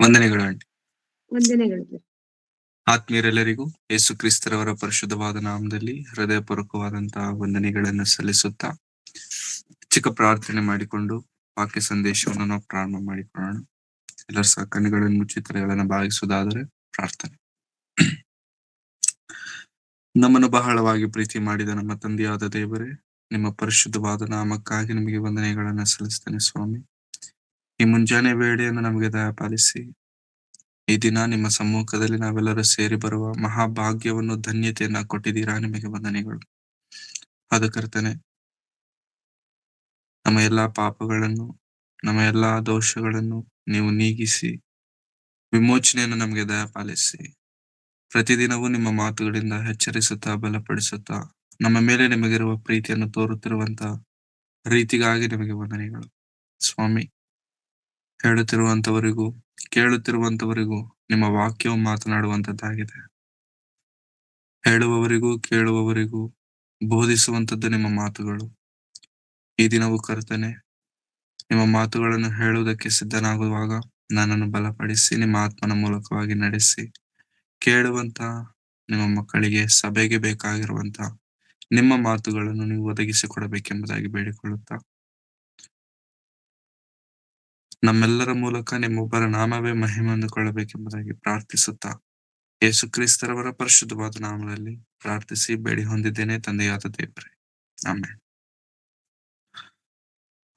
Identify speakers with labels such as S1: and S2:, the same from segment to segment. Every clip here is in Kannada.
S1: ವಂದನೆಗಳು ಆಂಟಿ.
S2: ವಂದನೆಗಳು.
S1: ಆತ್ಮೀಯರೆಲ್ಲರಿಗೂ ಯೇಸು ಕ್ರಿಸ್ತರವರ ಪರಿಶುದ್ಧವಾದ ನಾಮದಲ್ಲಿ ಹೃದಯಪೂರ್ವಕವಾದಂತಹ ವಂದನೆಗಳನ್ನು ಸಲ್ಲಿಸುತ್ತಾ ಚಿಕ್ಕ ಪ್ರಾರ್ಥನೆ ಮಾಡಿಕೊಂಡು ವಾಕ್ಯ ಸಂದೇಶವನ್ನು ನಾವು ಪ್ರಾರಂಭ ಮಾಡಿಕೊಳ್ಳೋಣ. ಎಲ್ಲರ ಸಹ ಕಣ್ಣುಗಳನ್ನು ಮುಚ್ಚಿ ತಲೆಗಳನ್ನು ಭಾವಿಸುವುದಾದರೆ ಪ್ರಾರ್ಥನೆ. ನಮ್ಮನ್ನು ಬಹಳವಾಗಿ ಪ್ರೀತಿ ಮಾಡಿದ ನಮ್ಮ ತಂದೆಯಾದ ದೇವರೇ, ನಿಮ್ಮ ಪರಿಶುದ್ಧವಾದ ನಾಮಕ್ಕಾಗಿ ನಿಮಗೆ ವಂದನೆಗಳನ್ನು ಸಲ್ಲಿಸ್ತೇನೆ ಸ್ವಾಮಿ. ಈ ಮುಂಜಾನೆ ವೇಳೆಯನ್ನು ನಮಗೆ ದಯಪಾಲಿಸಿ ಈ ದಿನ ನಿಮ್ಮ ಸಮ್ಮುಖದಲ್ಲಿ ನಾವೆಲ್ಲರೂ ಸೇರಿ ಬರುವ ಮಹಾಭಾಗ್ಯವನ್ನು ಧನ್ಯತೆಯನ್ನ ಕೊಟ್ಟಿದ್ದೀರಾ, ನಿಮಗೆ ವಂದನೆಗಳು. ಆದ ಕರ್ತನೆ, ನಮ್ಮ ಎಲ್ಲಾ ಪಾಪಗಳನ್ನು, ನಮ್ಮ ಎಲ್ಲಾ ದೋಷಗಳನ್ನು ನೀವು ನೀಗಿಸಿ ವಿಮೋಚನೆಯನ್ನು ನಮಗೆ ದಯಪಾಲಿಸಿ ಪ್ರತಿದಿನವೂ ನಿಮ್ಮ ಮಾತುಗಳಿಂದ ಎಚ್ಚರಿಸುತ್ತಾ ಬಲಪಡಿಸುತ್ತಾ ನಮ್ಮ ಮೇಲೆ ನಿಮಗಿರುವ ಪ್ರೀತಿಯನ್ನು ತೋರುತ್ತಿರುವಂತ ರೀತಿಗಾಗಿ ನಿಮಗೆ ವಂದನೆಗಳು ಸ್ವಾಮಿ. ಹೇಳುತ್ತಿರುವಂತವರಿಗೂ ಕೇಳುತ್ತಿರುವಂತವರಿಗೂ ನಿಮ್ಮ ವಾಕ್ಯವು ಮಾತನಾಡುವಂತದ್ದಾಗಿದೆ. ಹೇಳುವವರಿಗೂ ಕೇಳುವವರಿಗೂ ಬೋಧಿಸುವಂತದ್ದು ನಿಮ್ಮ ಮಾತುಗಳು. ಈ ದಿನವೂ ಕರ್ತನೆ, ನಿಮ್ಮ ಮಾತುಗಳನ್ನು ಹೇಳುವುದಕ್ಕೆ ಸಿದ್ಧನಾಗುವಾಗ ನನ್ನನ್ನು ಬಲಪಡಿಸಿ ನಿಮ್ಮ ಆತ್ಮನ ಮೂಲಕವಾಗಿ ನಡೆಸಿ ಕೇಳುವಂತ ನಿಮ್ಮ ಮಕ್ಕಳಿಗೆ, ಸಭೆಗೆ ಬೇಕಾಗಿರುವಂತ ನಿಮ್ಮ ಮಾತುಗಳನ್ನು ನೀವು ಒದಗಿಸಿಕೊಡಬೇಕೆಂಬುದಾಗಿ ಬೇಡಿಕೊಳ್ಳುತ್ತಾ, ನಮ್ಮೆಲ್ಲರ ಮೂಲಕ ನಿಮ್ಮೊಬ್ಬರ ನಾಮವೇ ಮಹಿಮೆ ಹೊಂದಿಕೊಳ್ಳಬೇಕೆಂಬುದಾಗಿ ಪ್ರಾರ್ಥಿಸುತ್ತಾ ಯೇಸು ಕ್ರಿಸ್ತರವರ ಪರಿಶುದ್ಧವಾದ ನಾಮದಲ್ಲಿ ಪ್ರಾರ್ಥಿಸಿ ಬೇಡಿ ಹೊಂದಿದ್ದೇನೆ, ತಂದೆಯಾದ ದೇವರೇ, ಆಮೆನ್.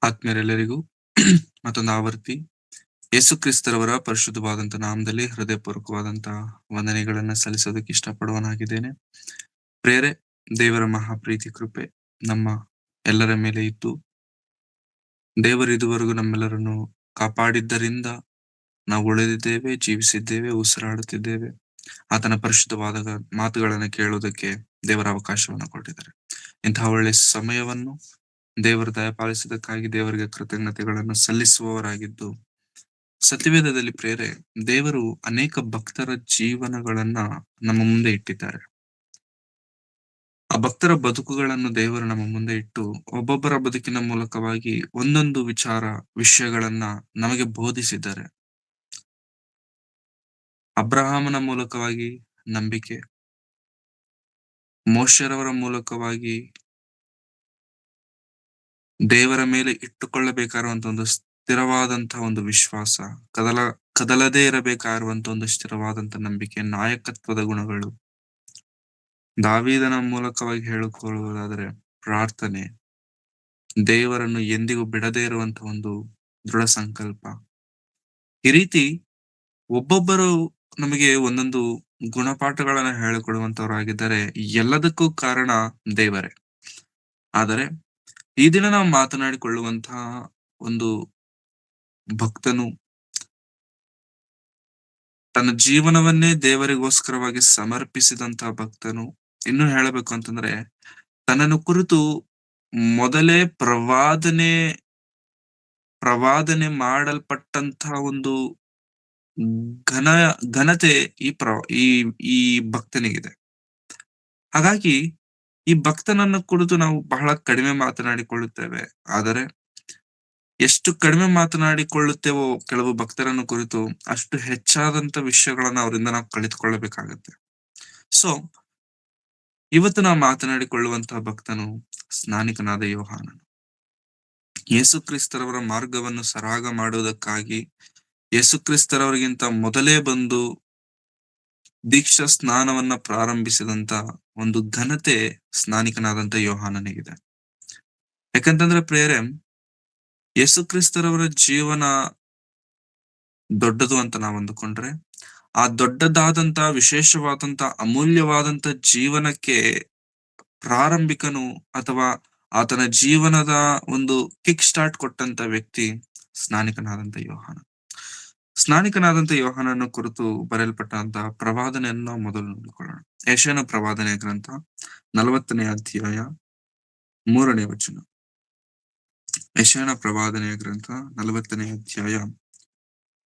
S1: ಆತ್ಮೀಯರೆಲ್ಲರಿಗೂ ಮತ್ತೊಂದು ಆವರ್ತಿ ಯೇಸು ಕ್ರಿಸ್ತರವರ ಪರಿಶುದ್ಧವಾದಂತ ನಾಮದಲ್ಲಿ ಹೃದಯಪೂರ್ವಕವಾದಂತಹ ವಂದನೆಗಳನ್ನ ಸಲ್ಲಿಸೋದಕ್ಕೆ ಇಷ್ಟಪಡುವನಾಗಿದ್ದೇನೆ. ಪ್ರೇರೆ, ದೇವರ ಮಹಾಪ್ರೀತಿ ಕೃಪೆ ನಮ್ಮ ಎಲ್ಲರ ಮೇಲೆ ಇದ್ದು, ದೇವರು ಇದುವರೆಗೂ ನಮ್ಮೆಲ್ಲರನ್ನು ಕಾಪಾಡಿದ್ದರಿಂದ ನಾವು ಉಳಿದಿದ್ದೇವೆ, ಜೀವಿಸಿದ್ದೇವೆ, ಉಸಿರಾಡುತ್ತಿದ್ದೇವೆ. ಆತನ ಪರಿಶುದ್ಧವಾದ ಮಾತುಗಳನ್ನು ಕೇಳೋದಕ್ಕೆ ದೇವರ ಅವಕಾಶವನ್ನು ಕೊಟ್ಟಿದ್ದಾರೆ. ಇಂತಹ ಒಳ್ಳೆ ಸಮಯವನ್ನು ದೇವರು ದಯಪಾಲಿಸಿದಕ್ಕಾಗಿ ದೇವರಿಗೆ ಕೃತಜ್ಞತೆಗಳನ್ನು ಸಲ್ಲಿಸುವವರಾಗಿದ್ದು, ಸತ್ಯವೇದದಲ್ಲಿ ಪ್ರೇರೆ ದೇವರು ಅನೇಕ ಭಕ್ತರ ಜೀವನಗಳನ್ನ ನಮ್ಮ ಮುಂದೆ ಇಟ್ಟಿದ್ದಾರೆ. ಆ ಭಕ್ತರ ಬದುಕುಗಳನ್ನು ದೇವರು ನಮ್ಮ ಮುಂದೆ ಇಟ್ಟು ಒಬ್ಬೊಬ್ಬರ ಬದುಕಿನ ಮೂಲಕವಾಗಿ ಒಂದೊಂದು ವಿಷಯಗಳನ್ನ ನಮಗೆ ಬೋಧಿಸಿದ್ದಾರೆ. ಅಬ್ರಹಾಮನ ಮೂಲಕವಾಗಿ ನಂಬಿಕೆ, ಮೋಶೆರವರ ಮೂಲಕವಾಗಿ ದೇವರ ಮೇಲೆ ಇಟ್ಟುಕೊಳ್ಳಬೇಕಾಗಿರುವಂತ ಒಂದು ಸ್ಥಿರವಾದಂತಹ ಒಂದು ವಿಶ್ವಾಸ, ಕದಲದೇ ಇರಬೇಕಾಗಿರುವಂತ ಒಂದು ಸ್ಥಿರವಾದಂತ ನಂಬಿಕೆ, ನಾಯಕತ್ವದ ಗುಣಗಳು. ದಾವೀದನ ಮೂಲಕವಾಗಿ ಹೇಳಿಕೊಳ್ಳುವುದಾದರೆ ಪ್ರಾರ್ಥನೆ, ದೇವರನ್ನು ಎಂದಿಗೂ ಬಿಡದೇ ಇರುವಂತ ಒಂದು ದೃಢ ಸಂಕಲ್ಪ. ಈ ರೀತಿ ಒಬ್ಬೊಬ್ಬರು ನಮಗೆ ಒಂದೊಂದು ಗುಣಪಾಠಗಳನ್ನ ಹೇಳಿಕೊಡುವಂತವರಾಗಿದ್ದಾರೆ. ಎಲ್ಲದಕ್ಕೂ ಕಾರಣ ದೇವರೇ. ಆದರೆ ಈ ದಿನ ನಾವು ಮಾತನಾಡಿಕೊಳ್ಳುವಂತಹ ಒಂದು ಭಕ್ತನು ತನ್ನ ಜೀವನವನ್ನೇ ದೇವರಿಗೋಸ್ಕರವಾಗಿ ಸಮರ್ಪಿಸಿದಂತಹ ಭಕ್ತನು. ಇನ್ನು ಹೇಳಬೇಕು ಅಂತಂದ್ರೆ, ತನ್ನನ್ನು ಕುರಿತು ಮೊದಲೇ ಪ್ರವಾದನೆ ಮಾಡಲ್ಪಟ್ಟಂತಹ ಒಂದು ಘನತೆ ಈ ಭಕ್ತನಿಗಿದೆ. ಹಾಗಾಗಿ ಈ ಭಕ್ತನನ್ನ ಕುರಿತು ನಾವು ಬಹಳ ಕಡಿಮೆ ಮಾತನಾಡಿಕೊಳ್ಳುತ್ತೇವೆ. ಆದರೆ ಎಷ್ಟು ಕಡಿಮೆ ಮಾತನಾಡಿಕೊಳ್ಳುತ್ತೇವೋ ಕೆಲವು ಭಕ್ತರನ್ನು ಕುರಿತು, ಅಷ್ಟು ಹೆಚ್ಚಾದಂತ ವಿಷಯಗಳನ್ನ ಅವರಿಂದ ನಾವು ಕಲಿತುಕೊಳ್ಳಬೇಕಾಗತ್ತೆ. ಸೊ ಇವತ್ತು ನಾವು ಮಾತನಾಡಿಕೊಳ್ಳುವಂತಹ ಭಕ್ತನು ಸ್ನಾನಿಕನಾದ ಯೋಹಾನನು. ಯೇಸು ಕ್ರಿಸ್ತರವರ ಮಾರ್ಗವನ್ನು ಸರಾಗ ಮಾಡುವುದಕ್ಕಾಗಿ ಯೇಸು ಕ್ರಿಸ್ತರವರಿಗಿಂತ ಮೊದಲೇ ಬಂದು ದೀಕ್ಷಾ ಸ್ನಾನವನ್ನ ಪ್ರಾರಂಭಿಸಿದಂತ ಒಂದು ಘನತೆ ಸ್ನಾನಿಕನಾದಂತ ಯೋಹಾನನಿಗಿದೆ. ಯಾಕಂತಂದ್ರೆ ಪ್ರೇರೆ, ಯೇಸು ಕ್ರಿಸ್ತರವರ ಜೀವನ ದೊಡ್ಡದು ಅಂತ ನಾವು ಅಂದುಕೊಂಡ್ರೆ, ಆ ದೊಡ್ಡದಾದಂತ ವಿಶೇಷವಾದಂತ ಅಮೂಲ್ಯವಾದಂತ ಜೀವನಕ್ಕೆ ಪ್ರಾರಂಭಿಕನು ಅಥವಾ ಆತನ ಜೀವನದ ಒಂದು ಕಿಕ್ ಸ್ಟಾರ್ಟ್ ಕೊಟ್ಟಂತ ವ್ಯಕ್ತಿ ಸ್ನಾನಿಕನಾದಂತ ಯೋಹಾನ. ಸ್ನಾನಿಕನಾದಂತ ಯೋಹಾನನ ಕುರಿತು ಬರೆಯಲ್ಪಟ್ಟಂತಹ ಪ್ರವಾದನೆಯನ್ನು ಮೊದಲು ನೋಡಿಕೊಳ್ಳೋಣ. ಯೆಶಾಯನ ಪ್ರವಾದನೆಯ ಗ್ರಂಥ 40ನೇ ಅಧ್ಯಾಯ 3ನೇ ವಚನ. ಯೆಶಾಯನ ಪ್ರವಾದನೆಯ ಗ್ರಂಥ 40ನೇ ಅಧ್ಯಾಯ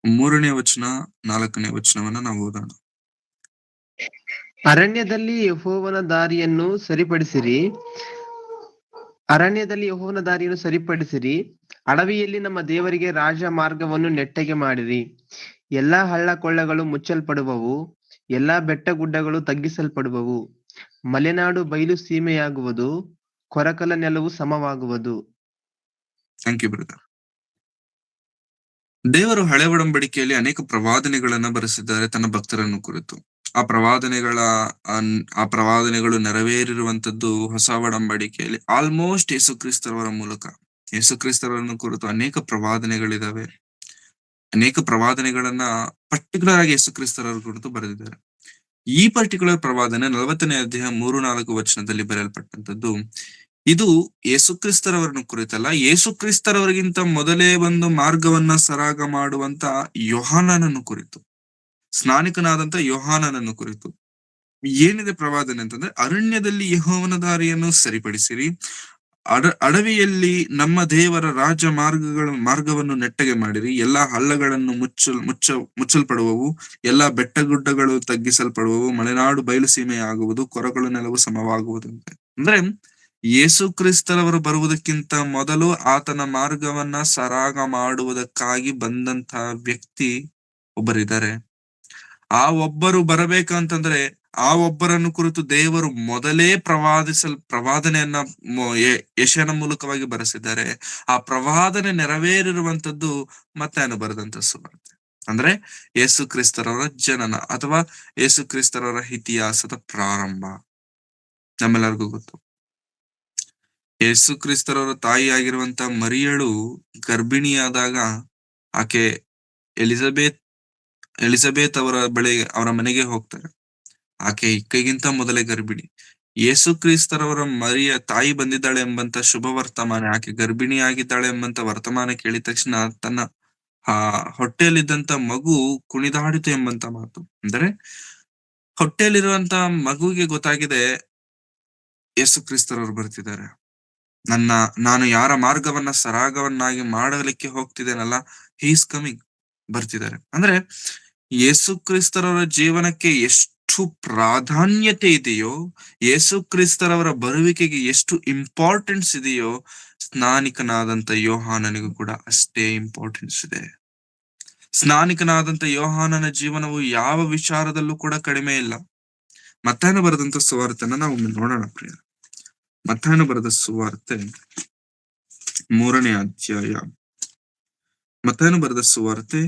S1: 3ನೇ ವಚನ 4ನೇ ವಚನವನ್ನ ನಾವು ಓದೋಣ.
S3: ಅರಣ್ಯದಲ್ಲಿ ಯೆಹೋವನ ದಾರಿಯನ್ನು ಸರಿಪಡಿಸಿರಿ, ಅಡವಿಯಲ್ಲಿ ನಮ್ಮ ದೇವರಿಗೆ ರಾಜ ಮಾರ್ಗವನ್ನು ನೆಟ್ಟಗೆ ಮಾಡಿರಿ. ಎಲ್ಲಾ ಹಳ್ಳ ಕೊಳ್ಳಗಳು ಮುಚ್ಚಲ್ಪಡುವವು, ಎಲ್ಲಾ ಬೆಟ್ಟಗುಡ್ಡಗಳು ತಗ್ಗಿಸಲ್ಪಡುವವು. ಮಲೆನಾಡು ಬಯಲು ಸೀಮೆಯಾಗುವುದು, ಕೊರಕಲ ನೆಲವು ಸಮವಾಗುವುದು.
S1: Thank you brother. ದೇವರು ಹಳೆ ಒಡಂಬಡಿಕೆಯಲ್ಲಿ ಅನೇಕ ಪ್ರವಾದನೆಗಳನ್ನ ಬರೆಸಿದ್ದಾರೆ ತನ್ನ ಭಕ್ತರನ್ನು ಕುರಿತು. ಆ ಪ್ರವಾದನೆಗಳ ಆ ಪ್ರವಾದನೆಗಳು ನೆರವೇರಿರುವಂತದ್ದು ಹೊಸ ಒಡಂಬಡಿಕೆಯಲ್ಲಿ ಆಲ್ಮೋಸ್ಟ್ ಯೇಸುಕ್ರಿಸ್ತರವರ ಮೂಲಕ. ಯೇಸುಕ್ರಿಸ್ತರನ್ನು ಕುರಿತು ಅನೇಕ ಪ್ರವಾದನೆಗಳಿದಾವೆ. ಅನೇಕ ಪ್ರವಾದನೆಗಳನ್ನ ಪರ್ಟಿಕ್ಯುಲರ್ ಆಗಿ ಯೇಸುಕ್ರಿಸ್ತರವರ ಕುರಿತು ಬರೆದಿದ್ದಾರೆ. ಈ ಪರ್ಟಿಕ್ಯುಲರ್ ಪ್ರವಾದನೆ 40ನೇ ಅಧ್ಯಾಯ 3-4 ವಚನದಲ್ಲಿ ಬರೆಯಲ್ಪಟ್ಟಂತದ್ದು. ಇದು ಯೇಸುಕ್ರಿಸ್ತರವರನ್ನು ಕುರಿತಲ್ಲ, ಯೇಸುಕ್ರಿಸ್ತರವರಿಗಿಂತ ಮೊದಲೇ ಒಂದು ಮಾರ್ಗವನ್ನ ಸರಾಗ ಮಾಡುವಂತ ಯೋಹಾನನನ್ನು ಕುರಿತು, ಸ್ನಾನಿಕನಾದಂತ ಯೋಹಾನನನ್ನು ಕುರಿತು. ಏನಿದೆ ಪ್ರವಾದನೆ ಅಂತಂದ್ರೆ, ಅರಣ್ಯದಲ್ಲಿ ಯೆಹೋವನ ದಾರಿಯನ್ನು ಸರಿಪಡಿಸಿರಿ, ಅಡವಿಯಲ್ಲಿ ನಮ್ಮ ದೇವರ ರಾಜ ಮಾರ್ಗವನ್ನು ನೆಟ್ಟಗೆ ಮಾಡಿರಿ. ಎಲ್ಲಾ ಹಳ್ಳಗಳನ್ನು ಮುಚ್ಚಲ್ಪಡುವವು, ಎಲ್ಲಾ ಬೆಟ್ಟಗುಡ್ಡಗಳು ತಗ್ಗಿಸಲ್ಪಡುವವು, ಮಲೆನಾಡು ಬಯಲು ಸೀಮೆಯಾಗುವುದು, ಕೊರಗಳು ನೆಲವು ಸಮವಾಗುವುದು. ಅಂದ್ರೆ ಯೇಸು ಕ್ರಿಸ್ತರವರು ಬರುವುದಕ್ಕಿಂತ ಮೊದಲು ಆತನ ಮಾರ್ಗವನ್ನ ಸರಾಗ ಮಾಡುವುದಕ್ಕಾಗಿ ಬಂದಂತ ವ್ಯಕ್ತಿ ಒಬ್ಬರಿದ್ದಾರೆ. ಆ ಒಬ್ಬರು ಬರಬೇಕಂತಂದ್ರೆ ಆ ಒಬ್ಬರನ್ನು ಕುರಿತು ದೇವರು ಮೊದಲೇ ಪ್ರವಾದನೆಯನ್ನ ಯೆಶಾಯನ ಮೂಲಕವಾಗಿ ಬರೆಸಿದ್ದಾರೆ. ಆ ಪ್ರವಾದನೆ ನೆರವೇರಿರುವಂತದ್ದು ಮತ್ತಾಯನು ಬರೆದಂತ ಸುವಾರ್ತೆ. ಅಂದ್ರೆ ಯೇಸು ಕ್ರಿಸ್ತರವರ ಜನನ ಅಥವಾ ಯೇಸು ಕ್ರಿಸ್ತರವರ ಇತಿಹಾಸದ ಪ್ರಾರಂಭ ನಮ್ಮೆಲ್ಲರಿಗೂ ಗೊತ್ತು. ಯೇಸು ಕ್ರಿಸ್ತರವರ ತಾಯಿಯಾಗಿರುವಂತ ಮರಿಯಳು ಗರ್ಭಿಣಿಯಾದಾಗ ಆಕೆ ಎಲಿಜಬೆತ್ ಅವರ ಮನೆಗೆ ಹೋಗ್ತಾರೆ. ಆಕೆ ಇಕ್ಕಗಿಂತ ಮೊದಲೇ ಗರ್ಭಿಣಿ. ಯೇಸು ಕ್ರಿಸ್ತರವರ ಮರಿಯ ತಾಯಿ ಬಂದಿದ್ದಾಳೆ ಎಂಬಂತ ಶುಭ ವರ್ತಮಾನ, ಆಕೆ ಗರ್ಭಿಣಿಯಾಗಿದ್ದಾಳೆ ಎಂಬಂತ ವರ್ತಮಾನ ಕೇಳಿದ ತಕ್ಷಣ ತನ್ನ ಹೊಟ್ಟೆಯಲ್ಲಿದ್ದಂತ ಮಗು ಕುಣಿದಾಡಿತು ಎಂಬಂತ ಮಾತು. ಅಂದ್ರೆ ಹೊಟ್ಟೆಯಲ್ಲಿರುವಂತ ಮಗುವಿಗೆ ಗೊತ್ತಾಗಿದೆ ಯೇಸು ಕ್ರಿಸ್ತರವರು ಬರ್ತಿದ್ದಾರೆ, ನಾನು ಯಾರ ಮಾರ್ಗವನ್ನ ಸರಾಗವನ್ನಾಗಿ ಮಾಡಲಿಕ್ಕೆ ಹೋಗ್ತಿದ್ದೇನಲ್ಲ, ಹಿ ಈಸ್ ಕಮಿಂಗ್, ಬರ್ತಿದ್ದಾರೆ. ಅಂದ್ರೆ ಯೇಸು ಕ್ರಿಸ್ತರವರ ಜೀವನಕ್ಕೆ ಎಷ್ಟು ಪ್ರಾಧಾನ್ಯತೆ ಇದೆಯೋ, ಯೇಸು ಕ್ರಿಸ್ತರವರ ಬರುವಿಕೆಗೆ ಎಷ್ಟು ಇಂಪಾರ್ಟೆನ್ಸ್ ಇದೆಯೋ, ಸ್ನಾನಿಕನಾದಂತ ಯೋಹಾನನಿಗೂ ಕೂಡ ಅಷ್ಟೇ ಇಂಪಾರ್ಟೆನ್ಸ್ ಇದೆ. ಸ್ನಾನಿಕನಾದಂತ ಯೋಹಾನನ ಜೀವನವು ಯಾವ ವಿಚಾರದಲ್ಲೂ ಕೂಡ ಕಡಿಮೆ ಇಲ್ಲ. ಮತ್ತಾಯನು ಬರೆದಂತ ಸುವಾರ್ತೆನ ನಾವು ನೋಡೋಣ ಪ್ರಿಯ. ಮತ್ತಾಯನು ಬರೆದ ಸುವಾರ್ತೆ 3ನೇ ಅಧ್ಯಾಯ. ಮತ್ತಾಯನು ಬರೆದ ಸುವಾರ್ತೆ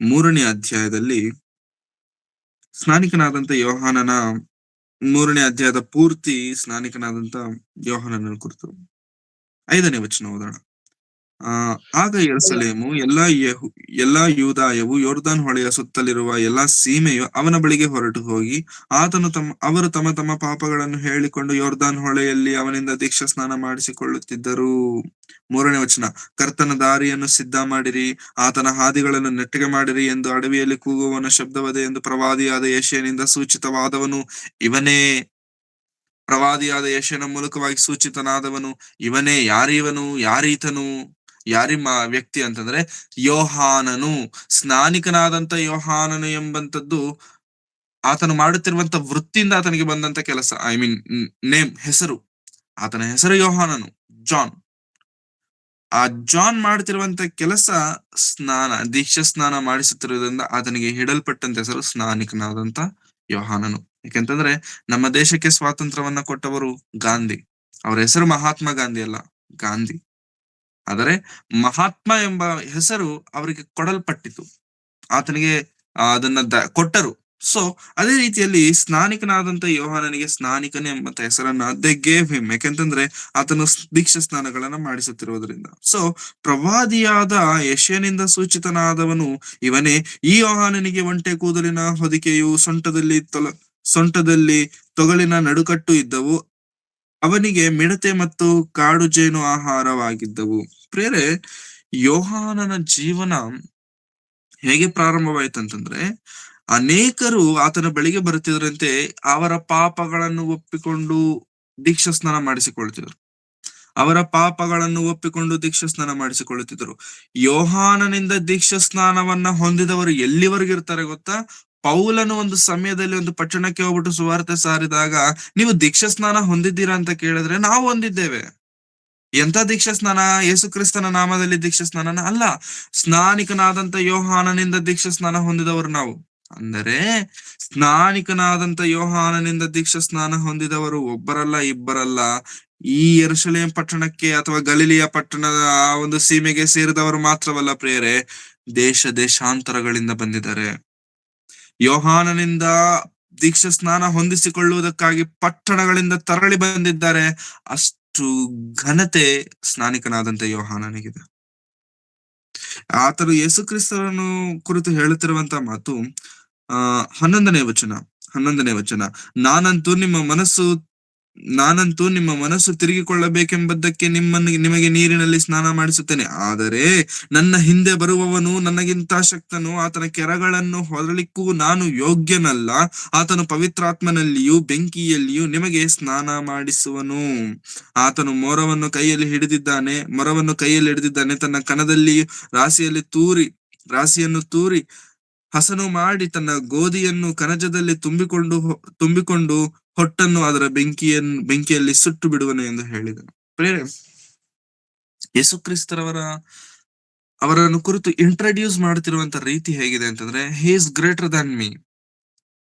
S1: 3ನೇ ಅಧ್ಯಾಯದಲ್ಲಿ ಸ್ನಾನಿಕನಾದಂತ ಯೋಹಾನನ 3ನೇ ಅಧ್ಯಾಯದ ಪೂರ್ತಿ ಸ್ನಾನಿಕನಾದಂತ ಯೋಹಾನನ ಕುರಿತು 5ನೇ ವಚನ ಓದೋಣ. ಆಗ ಯೆರೂಸಲೇಮು, ಎಲ್ಲಾ ಯೂದಾಯವು, ಯೋರ್ದಾನ್ ಹೊಳೆಯ ಸುತ್ತಲಿರುವ ಎಲ್ಲಾ ಸೀಮೆಯು ಅವನ ಬಳಿಗೆ ಹೊರಟು ಹೋಗಿ ಅವರು ತಮ್ಮ ತಮ್ಮ ಪಾಪಗಳನ್ನು ಹೇಳಿಕೊಂಡು ಯೋರ್ದಾನ್ ಹೊಳೆಯಲ್ಲಿ ಅವನಿಂದ ದೀಕ್ಷಾ ಸ್ನಾನ ಮಾಡಿಸಿಕೊಳ್ಳುತ್ತಿದ್ದರು. 3ನೇ ವಚನ, ಕರ್ತನ ದಾರಿಯನ್ನು ಸಿದ್ಧ ಮಾಡಿರಿ, ಆತನ ಹಾದಿಗಳನ್ನು ನೆಟ್ಟಗೆ ಮಾಡಿರಿ ಎಂದು ಅಡವಿಯಲ್ಲಿ ಕೂಗುವವನ ಶಬ್ದವದೆ ಎಂದು ಪ್ರವಾದಿಯಾದ ಯೆಶಾಯನಿಂದ ಸೂಚಿತವಾದವನು ಇವನೇ. ಪ್ರವಾದಿಯಾದ ಯೆಶಾಯನ ಮೂಲಕವಾಗಿ ಸೂಚಿತನಾದವನು ಇವನೇ. ಯಾರೀತನು? ಯಾರಿಮ್ಮ ವ್ಯಕ್ತಿ ಅಂತಂದ್ರೆ ಯೋಹಾನನು. ಸ್ನಾನಿಕನಾದಂತ ಯೋಹಾನನು ಎಂಬಂತದ್ದು ಆತನು ಮಾಡುತ್ತಿರುವಂತ ವೃತ್ತಿಯಿಂದ ಆತನಿಗೆ ಬಂದಂತ ಕೆಲಸ. ಹೆಸರು. ಆತನ ಹೆಸರು ಯೋಹಾನನು, ಜಾನ್. ಆ ಜಾನ್ ಮಾಡ್ತಿರುವಂತ ಕೆಲಸ ದೀಕ್ಷಾ ಸ್ನಾನ ಮಾಡಿಸುತ್ತಿರುವುದರಿಂದ ಆತನಿಗೆ ಹಿಡಲ್ಪಟ್ಟಂತ ಹೆಸರು ಸ್ನಾನಿಕನಾದಂತ ಯೋಹಾನನು. ಯಾಕೆಂತಂದ್ರೆ ನಮ್ಮ ದೇಶಕ್ಕೆ ಸ್ವಾತಂತ್ರ್ಯವನ್ನ ಕೊಟ್ಟವರು ಗಾಂಧಿ. ಅವರ ಹೆಸರು ಮಹಾತ್ಮ ಗಾಂಧಿ ಅಲ್ಲ, ಗಾಂಧಿ. ಆದರೆ ಮಹಾತ್ಮ ಎಂಬ ಹೆಸರು ಅವರಿಗೆ ಕೊಡಲ್ಪಟ್ಟಿತು, ಆತನಿಗೆ ಅದನ್ನ ಕೊಟ್ಟರು. ಸೊ ಅದೇ ರೀತಿಯಲ್ಲಿ ಸ್ನಾನಿಕನಾದಂತ ಯೋಹಾನನಿಗೆ ಸ್ನಾನಿಕನೇ ಎಂಬಂತ ಹೆಸರನ್ನ ದೇ ಗೇವ್ ಹಿಮ್. ಯಾಕೆಂತಂದ್ರೆ ಆತನು ದೀಕ್ಷಾ ಸ್ನಾನಗಳನ್ನ ಮಾಡಿಸುತ್ತಿರುವುದರಿಂದ. ಸೊ ಪ್ರವಾದಿಯಾದ ಯೆಶಾಯನಿಂದ ಸೂಚಿತನಾದವನು ಇವನೇ. ಈ ಯೋಹಾನನಿಗೆ ಒಂಟೆ ಕೂದಲಿನ ಹೊದಿಕೆಯು, ಸೊಂಟದಲ್ಲಿ ತೊಗಲಿನ ನಡುಕಟ್ಟು ಇದ್ದವು, ಅವನಿಗೆ ಮಿಡತೆ ಮತ್ತು ಕಾಡು ಜೇನು ಆಹಾರವಾಗಿದ್ದವು. ಪ್ರೇರೆ, ಯೋಹಾನನ ಜೀವನ ಹೇಗೆ ಪ್ರಾರಂಭವಾಯ್ತಂತಂದ್ರೆ, ಅನೇಕರು ಆತನ ಬಳಿಗೆ ಬರುತ್ತಿದ್ರಂತೆ ಅವರ ಪಾಪಗಳನ್ನು ಒಪ್ಪಿಕೊಂಡು ದೀಕ್ಷಾ ಸ್ನಾನ ಮಾಡಿಸಿಕೊಳ್ಳುತ್ತಿದ್ದರು. ಯೋಹಾನನಿಂದ ದೀಕ್ಷಾ ಸ್ನಾನವನ್ನ ಹೊಂದಿದವರು ಎಲ್ಲಿವರೆಗೂ ಇರ್ತಾರೆ ಗೊತ್ತಾ? ಪೌಲನು ಒಂದು ಸಮಯದಲ್ಲಿ ಒಂದು ಪಟ್ಟಣಕ್ಕೆ ಹೋಗ್ಬಿಟ್ಟು ಸುವಾರ್ತೆ ಸಾರಿದಾಗ, ನೀವು ದೀಕ್ಷಾ ಸ್ನಾನ ಹೊಂದಿದ್ದೀರಾ ಅಂತ ಕೇಳಿದ್ರೆ ನಾವು ಹೊಂದಿದ್ದೇವೆ. ಎಂತ ದೀಕ್ಷಾ ಸ್ನಾನ? ಯೇಸು ಕ್ರಿಸ್ತನ ನಾಮದಲ್ಲಿ ದೀಕ್ಷಾ ಸ್ನಾನನ ಅಲ್ಲ, ಸ್ನಾನಿಕನಾದಂತ ಯೋಹಾನನಿಂದ ದೀಕ್ಷಾ ಸ್ನಾನ ಹೊಂದಿದವರು ನಾವು. ಅಂದರೆ ಸ್ನಾನಿಕನಾದಂತ ಯೋಹಾನನಿಂದ ದೀಕ್ಷಾ ಸ್ನಾನ ಹೊಂದಿದವರು ಒಬ್ಬರಲ್ಲ, ಇಬ್ಬರಲ್ಲ, ಈ ಯೆರೂಸಲೇಮ್ ಪಟ್ಟಣಕ್ಕೆ ಅಥವಾ ಗಲಿಲಿಯ ಪಟ್ಟಣದ ಆ ಒಂದು ಸೀಮೆಗೆ ಸೇರಿದವರು ಮಾತ್ರವಲ್ಲ ಪ್ರಿಯರೇ, ದೇಶ ದೇಶಾಂತರಗಳಿಂದ ಬಂದಿದ್ದಾರೆ. ಯೋಹಾನನಿಂದ ದೀಕ್ಷಾ ಸ್ನಾನ ಹೊಂದಿಸಿಕೊಳ್ಳುವುದಕ್ಕಾಗಿ ಪಟ್ಟಣಗಳಿಂದ ತರಳಿ ಬಂದಿದ್ದಾರೆ. ಅಷ್ಟು ಘನತೆ ಸ್ನಾನಿಕನಾದಂತ ಯೋಹಾನನಿಗಿದೆ. ಆತನು ಯೇಸು ಕ್ರಿಸ್ತರನ್ನು ಕುರಿತು ಹೇಳುತ್ತಿರುವಂತ ಮಾತು 11ನೇ ವಚನ. ನಾನಂತೂ ನಿಮ್ಮ ಮನಸ್ಸು ತಿರುಗಿಕೊಳ್ಳಬೇಕೆಂಬುದಕ್ಕೆ ನಿಮಗೆ ನೀರಿನಲ್ಲಿ ಸ್ನಾನ ಮಾಡಿಸುತ್ತೇನೆ. ಆದರೆ ನನ್ನ ಹಿಂದೆ ಬರುವವನು ನನಗಿಂತ ಶಕ್ತನು, ಆತನ ಕೆರಗಳನ್ನು ಹೊರಲಿಕ್ಕೂ ನಾನು ಯೋಗ್ಯನಲ್ಲ. ಆತನು ಪವಿತ್ರಾತ್ಮನಲ್ಲಿಯೂ ಬೆಂಕಿಯಲ್ಲಿಯೂ ನಿಮಗೆ ಸ್ನಾನ ಮಾಡಿಸುವನು. ಆತನು ಮೊರವನ್ನು ಕೈಯಲ್ಲಿ ಹಿಡಿದಿದ್ದಾನೆ. ತನ್ನ ಕಣದಲ್ಲಿ ರಾಶಿಯನ್ನು ತೂರಿ ಹಸನು ಮಾಡಿ ತನ್ನ ಗೋಧಿಯನ್ನು ಕಣಜದಲ್ಲಿ ತುಂಬಿಕೊಂಡು ಹೊಟ್ಟನ್ನು ಅದರ ಬೆಂಕಿಯಲ್ಲಿ ಸುಟ್ಟು ಬಿಡುವನು ಎಂದು ಹೇಳಿದನು. ಪ್ರೇರೆ, ಯೇಸು ಅವರನ್ನು ಕುರಿತು ಇಂಟ್ರಡ್ಯೂಸ್ ಮಾಡ್ತಿರುವಂತ ರೀತಿ ಹೇಗಿದೆ ಅಂತಂದ್ರೆ, he is greater than me,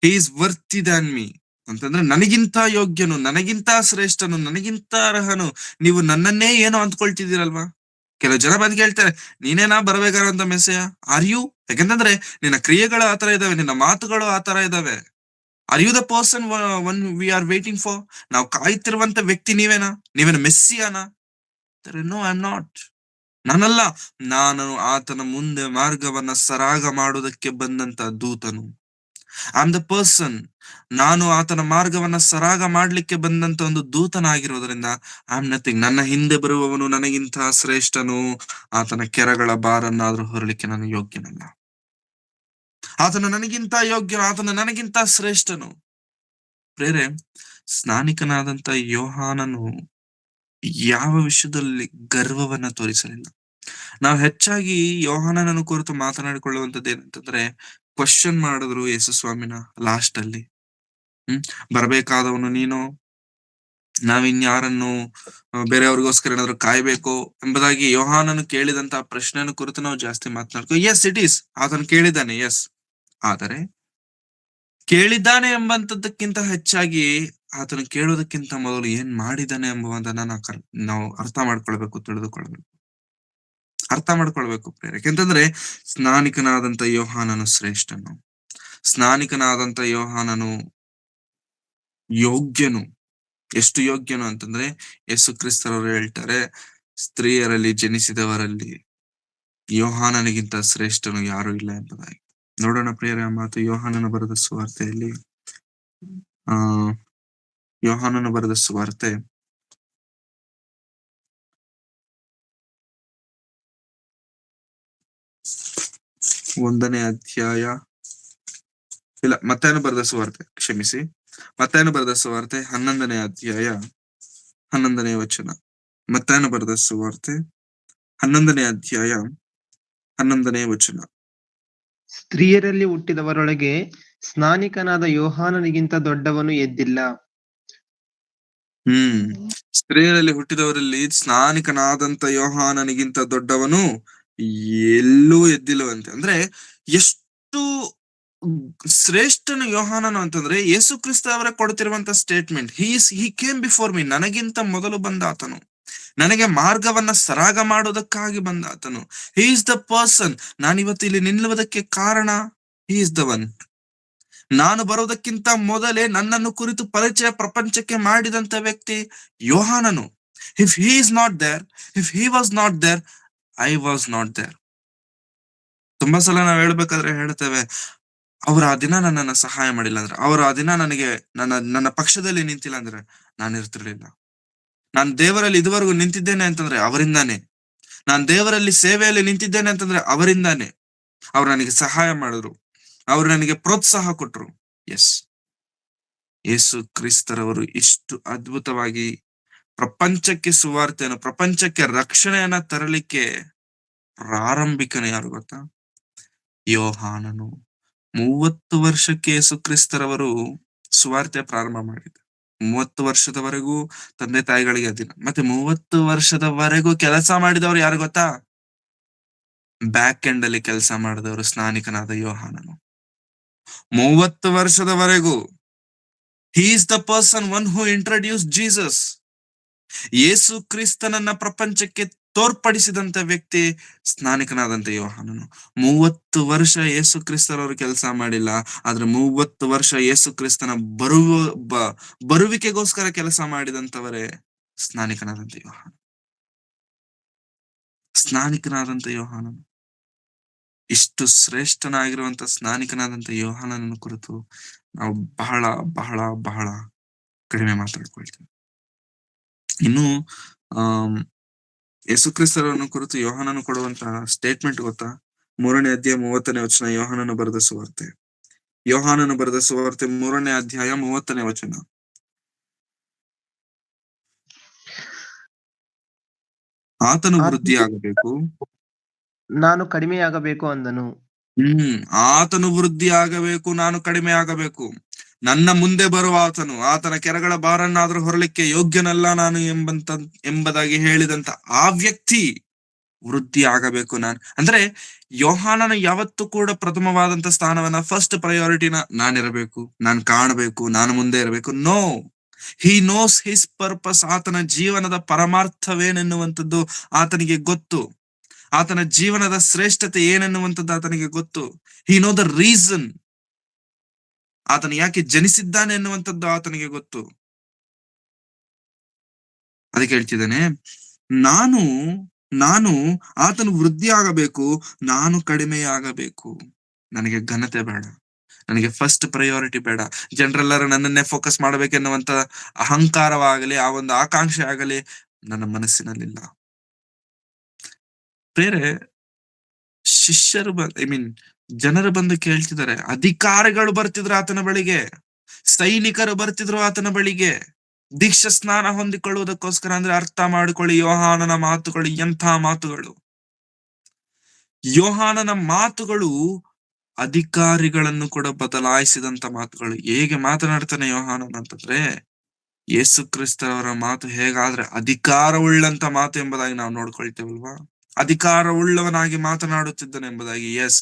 S1: he is worthy than me ಅಂತಂದ್ರೆ, ನನಗಿಂತ ಯೋಗ್ಯನು, ನನಗಿಂತ ಶ್ರೇಷ್ಠನು, ನನಗಿಂತ ಅರ್ಹನು. ನೀವು ನನ್ನನ್ನೇ ಏನೋ ಅಂದ್ಕೊಳ್ತಿದ್ದೀರಲ್ವಾ? ಕೆಲವು ಜನ ಬಂದು ಕೇಳ್ತಾರೆ, ನೀನೇನಾ ಬರ್ಬೇಕಾರಂತ ಮೆಸ್ಸೇಯ? Are you? ಯಾಕಂತಂದ್ರೆ ನಿನ್ನ ಕ್ರಿಯೆಗಳು ಆತರ ಇದಾವೆ, ನಿನ್ನ ಮಾತುಗಳು ಆತರ ಇದಾವೆ. Are you the person one we are waiting for? ನಾವು ಕಾಯ್ತಿರುವಂತ ವ್ಯಕ್ತಿ ನೀವೇನಾ? ಮೆಸ್ಸಿಯಾನಾ? No, I am not. ನಾನಲ್ಲ. ನಾನು ಆತನ ಮುಂದೆ ಮಾರ್ಗವನ್ನ ಸರಾಗ ಮಾಡುವುದಕ್ಕೆ ಬಂದಂತ ದೂತನು. I am the person. ನಾನು ಆತನ ಮಾರ್ಗವನ್ನ ಸರಾಗ ಮಾಡ್ಲಿಕ್ಕೆ ಬಂದಂತ ಒಂದು ದೂತನಾಗಿರೋದ್ರಿಂದ ಐ ಆಮ್ ನಥಿಂಗ್. ನನ್ನ ಹಿಂದೆ ಬರುವವನು ನನಗಿಂತ ಶ್ರೇಷ್ಠನು. ಆತನ ಕೆರಗಳ ಬಾರನ್ನಾದ್ರೂ ಹೊರಲಿಕ್ಕೆ ನಾನು ಯೋಗ್ಯನಲ್ಲ. ಆತನು ನನಗಿಂತ ಶ್ರೇಷ್ಠನು. ಪ್ರೇರೆ, ಸ್ನಾನಿಕನಾದಂತ ಯೋಹಾನನು ಯಾವ ವಿಷಯದಲ್ಲಿ ಗರ್ವವನ್ನ ತೋರಿಸಲಿಲ್ಲ. ನಾವು ಹೆಚ್ಚಾಗಿ ಯೋಹಾನನನ್ನು ಕುರಿತು ಮಾತನಾಡಿಕೊಳ್ಳುವಂತದ್ದು ಏನಂತಂದ್ರೆ, ಕ್ವಶನ್ ಮಾಡಿದ್ರು ಯೇಸು ಸ್ವಾಮಿನ ಲಾಸ್ಟ್ ಅಲ್ಲಿ. ಬರ್ಬೇಕಾದವನು ನೀನು, ನಾವಿನ್ಯಾರನ್ನು ಬೇರೆಯವ್ರಿಗೋಸ್ಕರ ಏನಾದ್ರು ಕಾಯ್ಬೇಕು ಎಂಬುದಾಗಿ ಯೋಹಾನನು ಕೇಳಿದಂತ ಪ್ರಶ್ನೆಯನ್ನು ಕುರಿತು ನಾವು ಜಾಸ್ತಿ ಮಾತನಾಡ್ಕೋ. ಎಸ್, ಇಟ್ ಈಸ್, ಆತನು ಕೇಳಿದ್ದಾನೆ. ಎಸ್, ಆದರೆ ಕೇಳಿದ್ದಾನೆ ಎಂಬಂತದ್ದಕ್ಕಿಂತ ಹೆಚ್ಚಾಗಿ ಆತನು ಕೇಳೋದಕ್ಕಿಂತ ಮೊದಲು ಏನ್ ಮಾಡಿದ್ದಾನೆ ಎಂಬುದನ್ನ ನಾವು ಅರ್ಥ ಮಾಡ್ಕೊಳ್ಬೇಕು ಪ್ರೇರೆ. ಯಾಕೆಂತಂದ್ರೆ ಸ್ನಾನಿಕನಾದಂತ ಯೋಹಾನನು ಶ್ರೇಷ್ಠನು, ಸ್ನಾನಿಕನಾದಂತ ಯೋಹಾನನು ಯೋಗ್ಯನು. ಎಷ್ಟು ಯೋಗ್ಯನು ಅಂತಂದ್ರೆ, ಯೇಸು ಕ್ರಿಸ್ತರವರು ಹೇಳ್ತಾರೆ, ಸ್ತ್ರೀಯರಲ್ಲಿ ಜನಿಸಿದವರಲ್ಲಿ ಯೋಹಾನನಿಗಿಂತ ಶ್ರೇಷ್ಠನು ಯಾರು ಇಲ್ಲ ಎಂಬುದಾಗಿ. ನೋಡೋಣ ಪ್ರಿಯರೇ, ಆ ಮಾತು ಯೋಹಾನನು ಬರೆದ ಸುವಾರ್ತೆಯಲ್ಲಿ, ಯೋಹಾನನು ಬರೆದ ಸುವಾರ್ತೆ 1ನೇ ಅಧ್ಯಾಯ, ಇಲ್ಲ, ಮತ್ತಾಯನು ಬರೆದ ಸುವಾರ್ತೆ, ಕ್ಷಮಿಸಿ, ಮತ್ತಾಯನು ಬರೆದ ಸುವಾರ್ತೆ 11ನೇ ಅಧ್ಯಾಯ 11ನೇ ವಚನ. ಮತ್ತಾಯನು ಬರೆದ ಸುವಾರ್ತೆ 11ನೇ ಅಧ್ಯಾಯ 11ನೇ ವಚನ.
S3: ಸ್ತ್ರೀಯರಲ್ಲಿ ಹುಟ್ಟಿದವರೊಳಗೆ ಸ್ನಾನಿಕನಾದ ಯೋಹಾನನಿಗಿಂತ ದೊಡ್ಡವನು ಎದ್ದಿಲ್ಲ.
S1: ಸ್ತ್ರೀಯರಲ್ಲಿ ಹುಟ್ಟಿದವರಲ್ಲಿ ಸ್ನಾನಿಕನಾದಂತ ಯೋಹಾನನಿಗಿಂತ ದೊಡ್ಡವನು ಎಲ್ಲೂ ಎದ್ದಿಲ್ಲವಂತೆ. ಅಂದ್ರೆ ಎಷ್ಟು ಶ್ರೇಷ್ಠನು ಯೋಹಾನನು ಅಂತಂದ್ರೆ, ಯೇಸು ಕ್ರಿಸ್ತ ಅವರೇ ಕೊಡ್ತಿರುವಂತ statement. He came before me. ನನಗಿಂತ ಮೊದಲು ಬಂದ ಆತನು, ನನಗೆ ಮಾರ್ಗವನ್ನ ಸರಾಗ ಮಾಡೋದಕ್ಕಾಗಿ ಬಂದ ಆತನು. ಹಿ ಈಸ್ ದ ಪರ್ಸನ್. ನಾನಿವತ್ತು ಇಲ್ಲಿ ನಿಲ್ಲುವುದಕ್ಕೆ ಕಾರಣ ಹಿ ಈಸ್ ದ ಒನ್. ನಾನು ಬರೋದಕ್ಕಿಂತ ಮೊದಲೇ ನನ್ನನ್ನು ಕುರಿತು ಪರಿಚಯ ಪ್ರಪಂಚಕ್ಕೆ ಮಾಡಿದಂತ ವ್ಯಕ್ತಿ ಯೋಹಾನನು. If he is not there, if he was not there, I was not there. ತುಂಬಾ ಸಲ ನಾವು ಹೇಳ್ಬೇಕಾದ್ರೆ ಹೇಳ್ತೇವೆ, ಅವ್ರ ಆ ದಿನ ನನ್ನನ್ನ ಸಹಾಯ ಮಾಡಿಲ್ಲ ಅಂದ್ರೆ, ಅವ್ರ ಆ ದಿನ ನನಗೆ ನನ್ನ ಪಕ್ಷದಲ್ಲಿ ನಿಂತಿಲ್ಲ ಅಂದ್ರೆ ನಾನು ಇರ್ತಿರ್ಲಿಲ್ಲ. ನಾನು ದೇವರಲ್ಲಿ ಇದುವರೆಗೂ ನಿಂತಿದ್ದೇನೆ ಅಂತಂದ್ರೆ ಅವರಿಂದಾನೆ. ನಾನು ದೇವರಲ್ಲಿ ಸೇವೆಯಲ್ಲಿ ನಿಂತಿದ್ದೇನೆ ಅಂತಂದ್ರೆ ಅವರಿಂದಾನೆ. ಅವ್ರು ನನಗೆ ಸಹಾಯ ಮಾಡಿದ್ರು, ಅವ್ರು ನನಗೆ ಪ್ರೋತ್ಸಾಹ ಕೊಟ್ರು. ಎಸ್, ಯೇಸು ಕ್ರಿಸ್ತರವರು ಇಷ್ಟು ಅದ್ಭುತವಾಗಿ ಪ್ರಪಂಚಕ್ಕೆ ಸುವಾರ್ತೆಯನ್ನು, ಪ್ರಪಂಚಕ್ಕೆ ರಕ್ಷಣೆಯನ್ನ ತರಲಿಕ್ಕೆ ಪ್ರಾರಂಭಿಕನು ಯಾರು ಗೊತ್ತಾ? ಯೋಹಾನನು. 30 ವರ್ಷಕ್ಕೆ ಯೇಸು ಕ್ರಿಸ್ತರವರು ಸುವಾರ್ತೆ ಪ್ರಾರಂಭ ಮಾಡಿದ್ರು. 30 ವರ್ಷದವರೆಗೂ ತಂದೆ ತಾಯಿಗಳಿಗೆ ಅಧೀನ. ಮತ್ತೆ 30 ವರ್ಷದವರೆಗೂ ಕೆಲಸ ಮಾಡಿದವರು ಯಾರು ಗೊತ್ತಾ? ಬ್ಯಾಕ್ ಎಂಡ್ ಅಲ್ಲಿ ಕೆಲಸ ಮಾಡಿದವರು ಸ್ನಾನಿಕನಾದ ಯೋಹಾನನು. 30 ವರ್ಷದವರೆಗೂ he is the person one who introduce Jesus. Yesu ಕ್ರಿಸ್ತನನ್ನ ಪ್ರಪಂಚಕ್ಕೆ ತೋರ್ಪಡಿಸಿದಂತ ವ್ಯಕ್ತಿ ಸ್ನಾನಿಕನಾದಂತ ಯೋಹಾನನು. 30 ವರ್ಷ ಯೇಸು ಕ್ರಿಸ್ತರವರು ಕೆಲಸ ಮಾಡಿಲ್ಲ, ಆದ್ರೆ 30 ವರ್ಷ ಯೇಸು ಕ್ರಿಸ್ತನ ಬರುವಿಕೆಗೋಸ್ಕರ ಕೆಲಸ ಮಾಡಿದಂತವರೇ ಸ್ನಾನಿಕನಾದಂತ ಯೋಹಾನ. ಸ್ನಾನಿಕನಾದಂತ ಯೋಹಾನನು, ಇಷ್ಟು ಶ್ರೇಷ್ಠನಾಗಿರುವಂತ ಸ್ನಾನಿಕನಾದಂತ ಯೋಹಾನನನ್ನು ಕುರಿತು ನಾವು ಬಹಳ ಬಹಳ ಬಹಳ ಕಡಿಮೆ ಮಾತಾಡ್ಕೊಳ್ತೀವಿ. ಇನ್ನು ಯೇಸು ಕ್ರಿಸ್ತರನ್ನು ಕುರಿತು ಯೋಹಾನನು ಕೊಡುವಂತಹ ಸ್ಟೇಟ್ಮೆಂಟ್ ಗೊತ್ತಾ? 3ನೇ ಅಧ್ಯಾಯ 30ನೇ ವಚನ, ಯೋಹಾನನು ಬರೆದ ಸುವಾರ್ತೆ. ಯೋಹಾನನು ಬರೆದ ಸುವಾರ್ತೆ 3ನೇ ಅಧ್ಯಾಯ 30ನೇ ವಚನ. ಆತನು ವೃದ್ಧಿಯಾಗಬೇಕು,
S3: ನಾನು ಕಡಿಮೆಯಾಗಬೇಕು ಅಂದನು.
S1: ಆತನು ವೃದ್ಧಿಯಾಗಬೇಕು, ನಾನು ಕಡಿಮೆ ಆಗಬೇಕು. ನನ್ನ ಮುಂದೆ ಬರುವ ಆತನ ಕೆರಗಳ ಭಾರನ್ನಾದ್ರೂ ಹೊರಲಿಕ್ಕೆ ಯೋಗ್ಯನಲ್ಲ ನಾನು ಎಂಬುದಾಗಿ ಹೇಳಿದಂತ ಆ ವ್ಯಕ್ತಿ ವೃದ್ಧಿ ಆಗಬೇಕು. ಅಂದ್ರೆ ಯೋಹಾನನ ಯಾವತ್ತೂ ಕೂಡ ಪ್ರಥಮವಾದಂತ ಸ್ಥಾನವನ್ನ, ಫಸ್ಟ್ ಪ್ರಯಾರಿಟಿನ ನಾನಿರಬೇಕು, ನಾನು ಕಾಣಬೇಕು, ನಾನು ಮುಂದೆ ಇರಬೇಕು. No, he knows his purpose. ಆತನ ಜೀವನದ ಪರಮಾರ್ಥವೇನೆನ್ನುವಂಥದ್ದು ಆತನಿಗೆ ಗೊತ್ತು. ಆತನ ಜೀವನದ ಶ್ರೇಷ್ಠತೆ ಏನೆನ್ನುವಂಥದ್ದು ಆತನಿಗೆ ಗೊತ್ತು. ಹಿ ನೋ ದ ರೀಸನ್. ಆತನು ಯಾಕೆ ಜನಿಸಿದ್ದಾನೆ ಎನ್ನುವಂಥದ್ದು ಆತನಿಗೆ ಗೊತ್ತು. ಅದಕ್ಕೆ ಹೇಳ್ತಿದ್ದಾನೆ, ನಾನು ಆತನು ವೃದ್ಧಿ ಆಗಬೇಕು, ನಾನು ಕಡಿಮೆಯಾಗಬೇಕು. ನನಗೆ ಘನತೆ ಬೇಡ, ನನಗೆ ಫಸ್ಟ್ ಪ್ರಯಾರಿಟಿ ಬೇಡ, ಜನರೆಲ್ಲರೂ ನನ್ನನ್ನೇ ಫೋಕಸ್ ಮಾಡ್ಬೇಕೆನ್ನುವಂತ ಅಹಂಕಾರವಾಗಲಿ, ಆ ಒಂದು ಆಕಾಂಕ್ಷೆ ಆಗಲಿ ನನ್ನ ಮನಸ್ಸಿನಲ್ಲಿಲ್ಲ. ಬೇರೆ ಶಿಷ್ಯರು ಜನರು ಬಂದು ಕೇಳ್ತಿದ್ದಾರೆ, ಅಧಿಕಾರಿಗಳು ಬರ್ತಿದ್ರು ಆತನ ಬಳಿಗೆ, ಸೈನಿಕರು ಬರ್ತಿದ್ರು ಆತನ ಬಳಿಗೆ ದೀಕ್ಷಾ ಸ್ನಾನ ಹೊಂದಿಕೊಳ್ಳುವುದಕ್ಕೋಸ್ಕರ. ಅಂದ್ರೆ ಅರ್ಥ ಮಾಡಿಕೊಳ್ಳಿ, ಯೋಹಾನನ ಮಾತುಗಳು ಎಂಥ ಮಾತುಗಳು. ಯೋಹಾನನ ಮಾತುಗಳು ಅಧಿಕಾರಿಗಳನ್ನು ಕೂಡ ಬದಲಾಯಿಸಿದಂತ ಮಾತುಗಳು. ಹೇಗೆ ಮಾತನಾಡ್ತಾನೆ ಯೋಹಾನನ್ ಅಂತಂದ್ರೆ, ಯೇಸು ಕ್ರಿಸ್ತರವರ ಮಾತು ಹೇಗಾದ್ರೆ ಅಧಿಕಾರವುಳ್ಳಂತ ಮಾತು ಎಂಬುದಾಗಿ ನಾವು ನೋಡ್ಕೊಳ್ತೇವಲ್ವಾ, ಅಧಿಕಾರವುಳ್ಳವನಾಗಿ ಮಾತನಾಡುತ್ತಿದ್ದನು ಎಂಬುದಾಗಿ. ಎಸ್,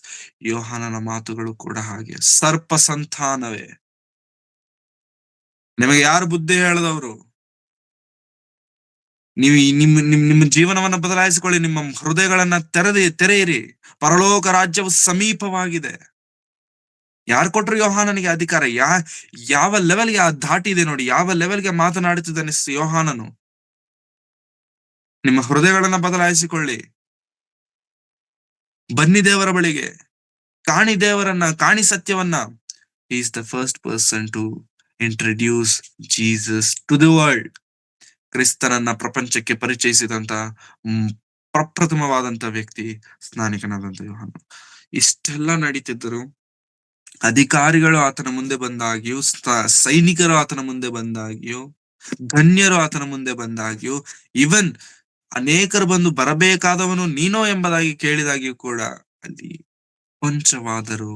S1: ಯೋಹಾನನ ಮಾತುಗಳು ಕೂಡ ಹಾಗೆ. ಸರ್ಪ ಸಂತಾನವೇ, ನಿಮಗೆ ಯಾರು ಬುದ್ಧಿ ಹೇಳದವರು? ನೀವು ನಿಮ್ಮ ಜೀವನವನ್ನ ಬದಲಾಯಿಸಿಕೊಳ್ಳಿ, ನಿಮ್ಮ ಹೃದಯಗಳನ್ನ ತೆರೆಯಿರಿ, ಪರಲೋಕ ರಾಜ್ಯವು ಸಮೀಪವಾಗಿದೆ. ಯಾರು ಕೊಟ್ರು ಯೋಹಾನನಿಗೆ ಅಧಿಕಾರ? ಯಾವ ಲೆವೆಲ್ಗೆ ದಾಟಿದೆ ನೋಡಿ, ಯಾವ ಲೆವೆಲ್ಗೆ ಮಾತನಾಡುತ್ತಿದ್ದಾನೆ ಯೋಹಾನನು. ನಿಮ್ಮ ಹೃದಯಗಳನ್ನ ಬದಲಾಯಿಸಿಕೊಳ್ಳಿ, ಬನ್ನಿ ದೇವರ ಬಳಿಗೆ, ಕಾಣಿ ದೇವರನ್ನ, ಕಾಣಿ ಸತ್ಯವನ್ನ. He is the first person to introduce Jesus to the world. ಕ್ರಿಸ್ತನನ್ನ ಪ್ರಪಂಚಕ್ಕೆ ಪರಿಚಯಿಸಿದಂತ ಪ್ರಪ್ರಥಮವಾದಂತ ವ್ಯಕ್ತಿ ಸ್ನಾನಿಕನಾದಂತ ಯೋಹಾನ. ಇಷ್ಟೆಲ್ಲ ನಡೀತಿದ್ದರು, ಅಧಿಕಾರಿಗಳು ಆತನ ಮುಂದೆ ಬಂದಾಗಿಯೂ, ಸೈನಿಕರು ಆತನ ಮುಂದೆ ಬಂದಾಗಿಯೂ, ಗಣ್ಯರು ಆತನ ಮುಂದೆ ಬಂದಾಗಿಯೂ, ಇವನ್ ಅನೇಕರು ಬಂದು ಬರಬೇಕಾದವನು ನೀನೋ ಎಂಬುದಾಗಿ ಕೇಳಿದಾಗಿಯೂ ಕೂಡ ಅಲ್ಲಿ ಕೊಂಚವಾದರೂ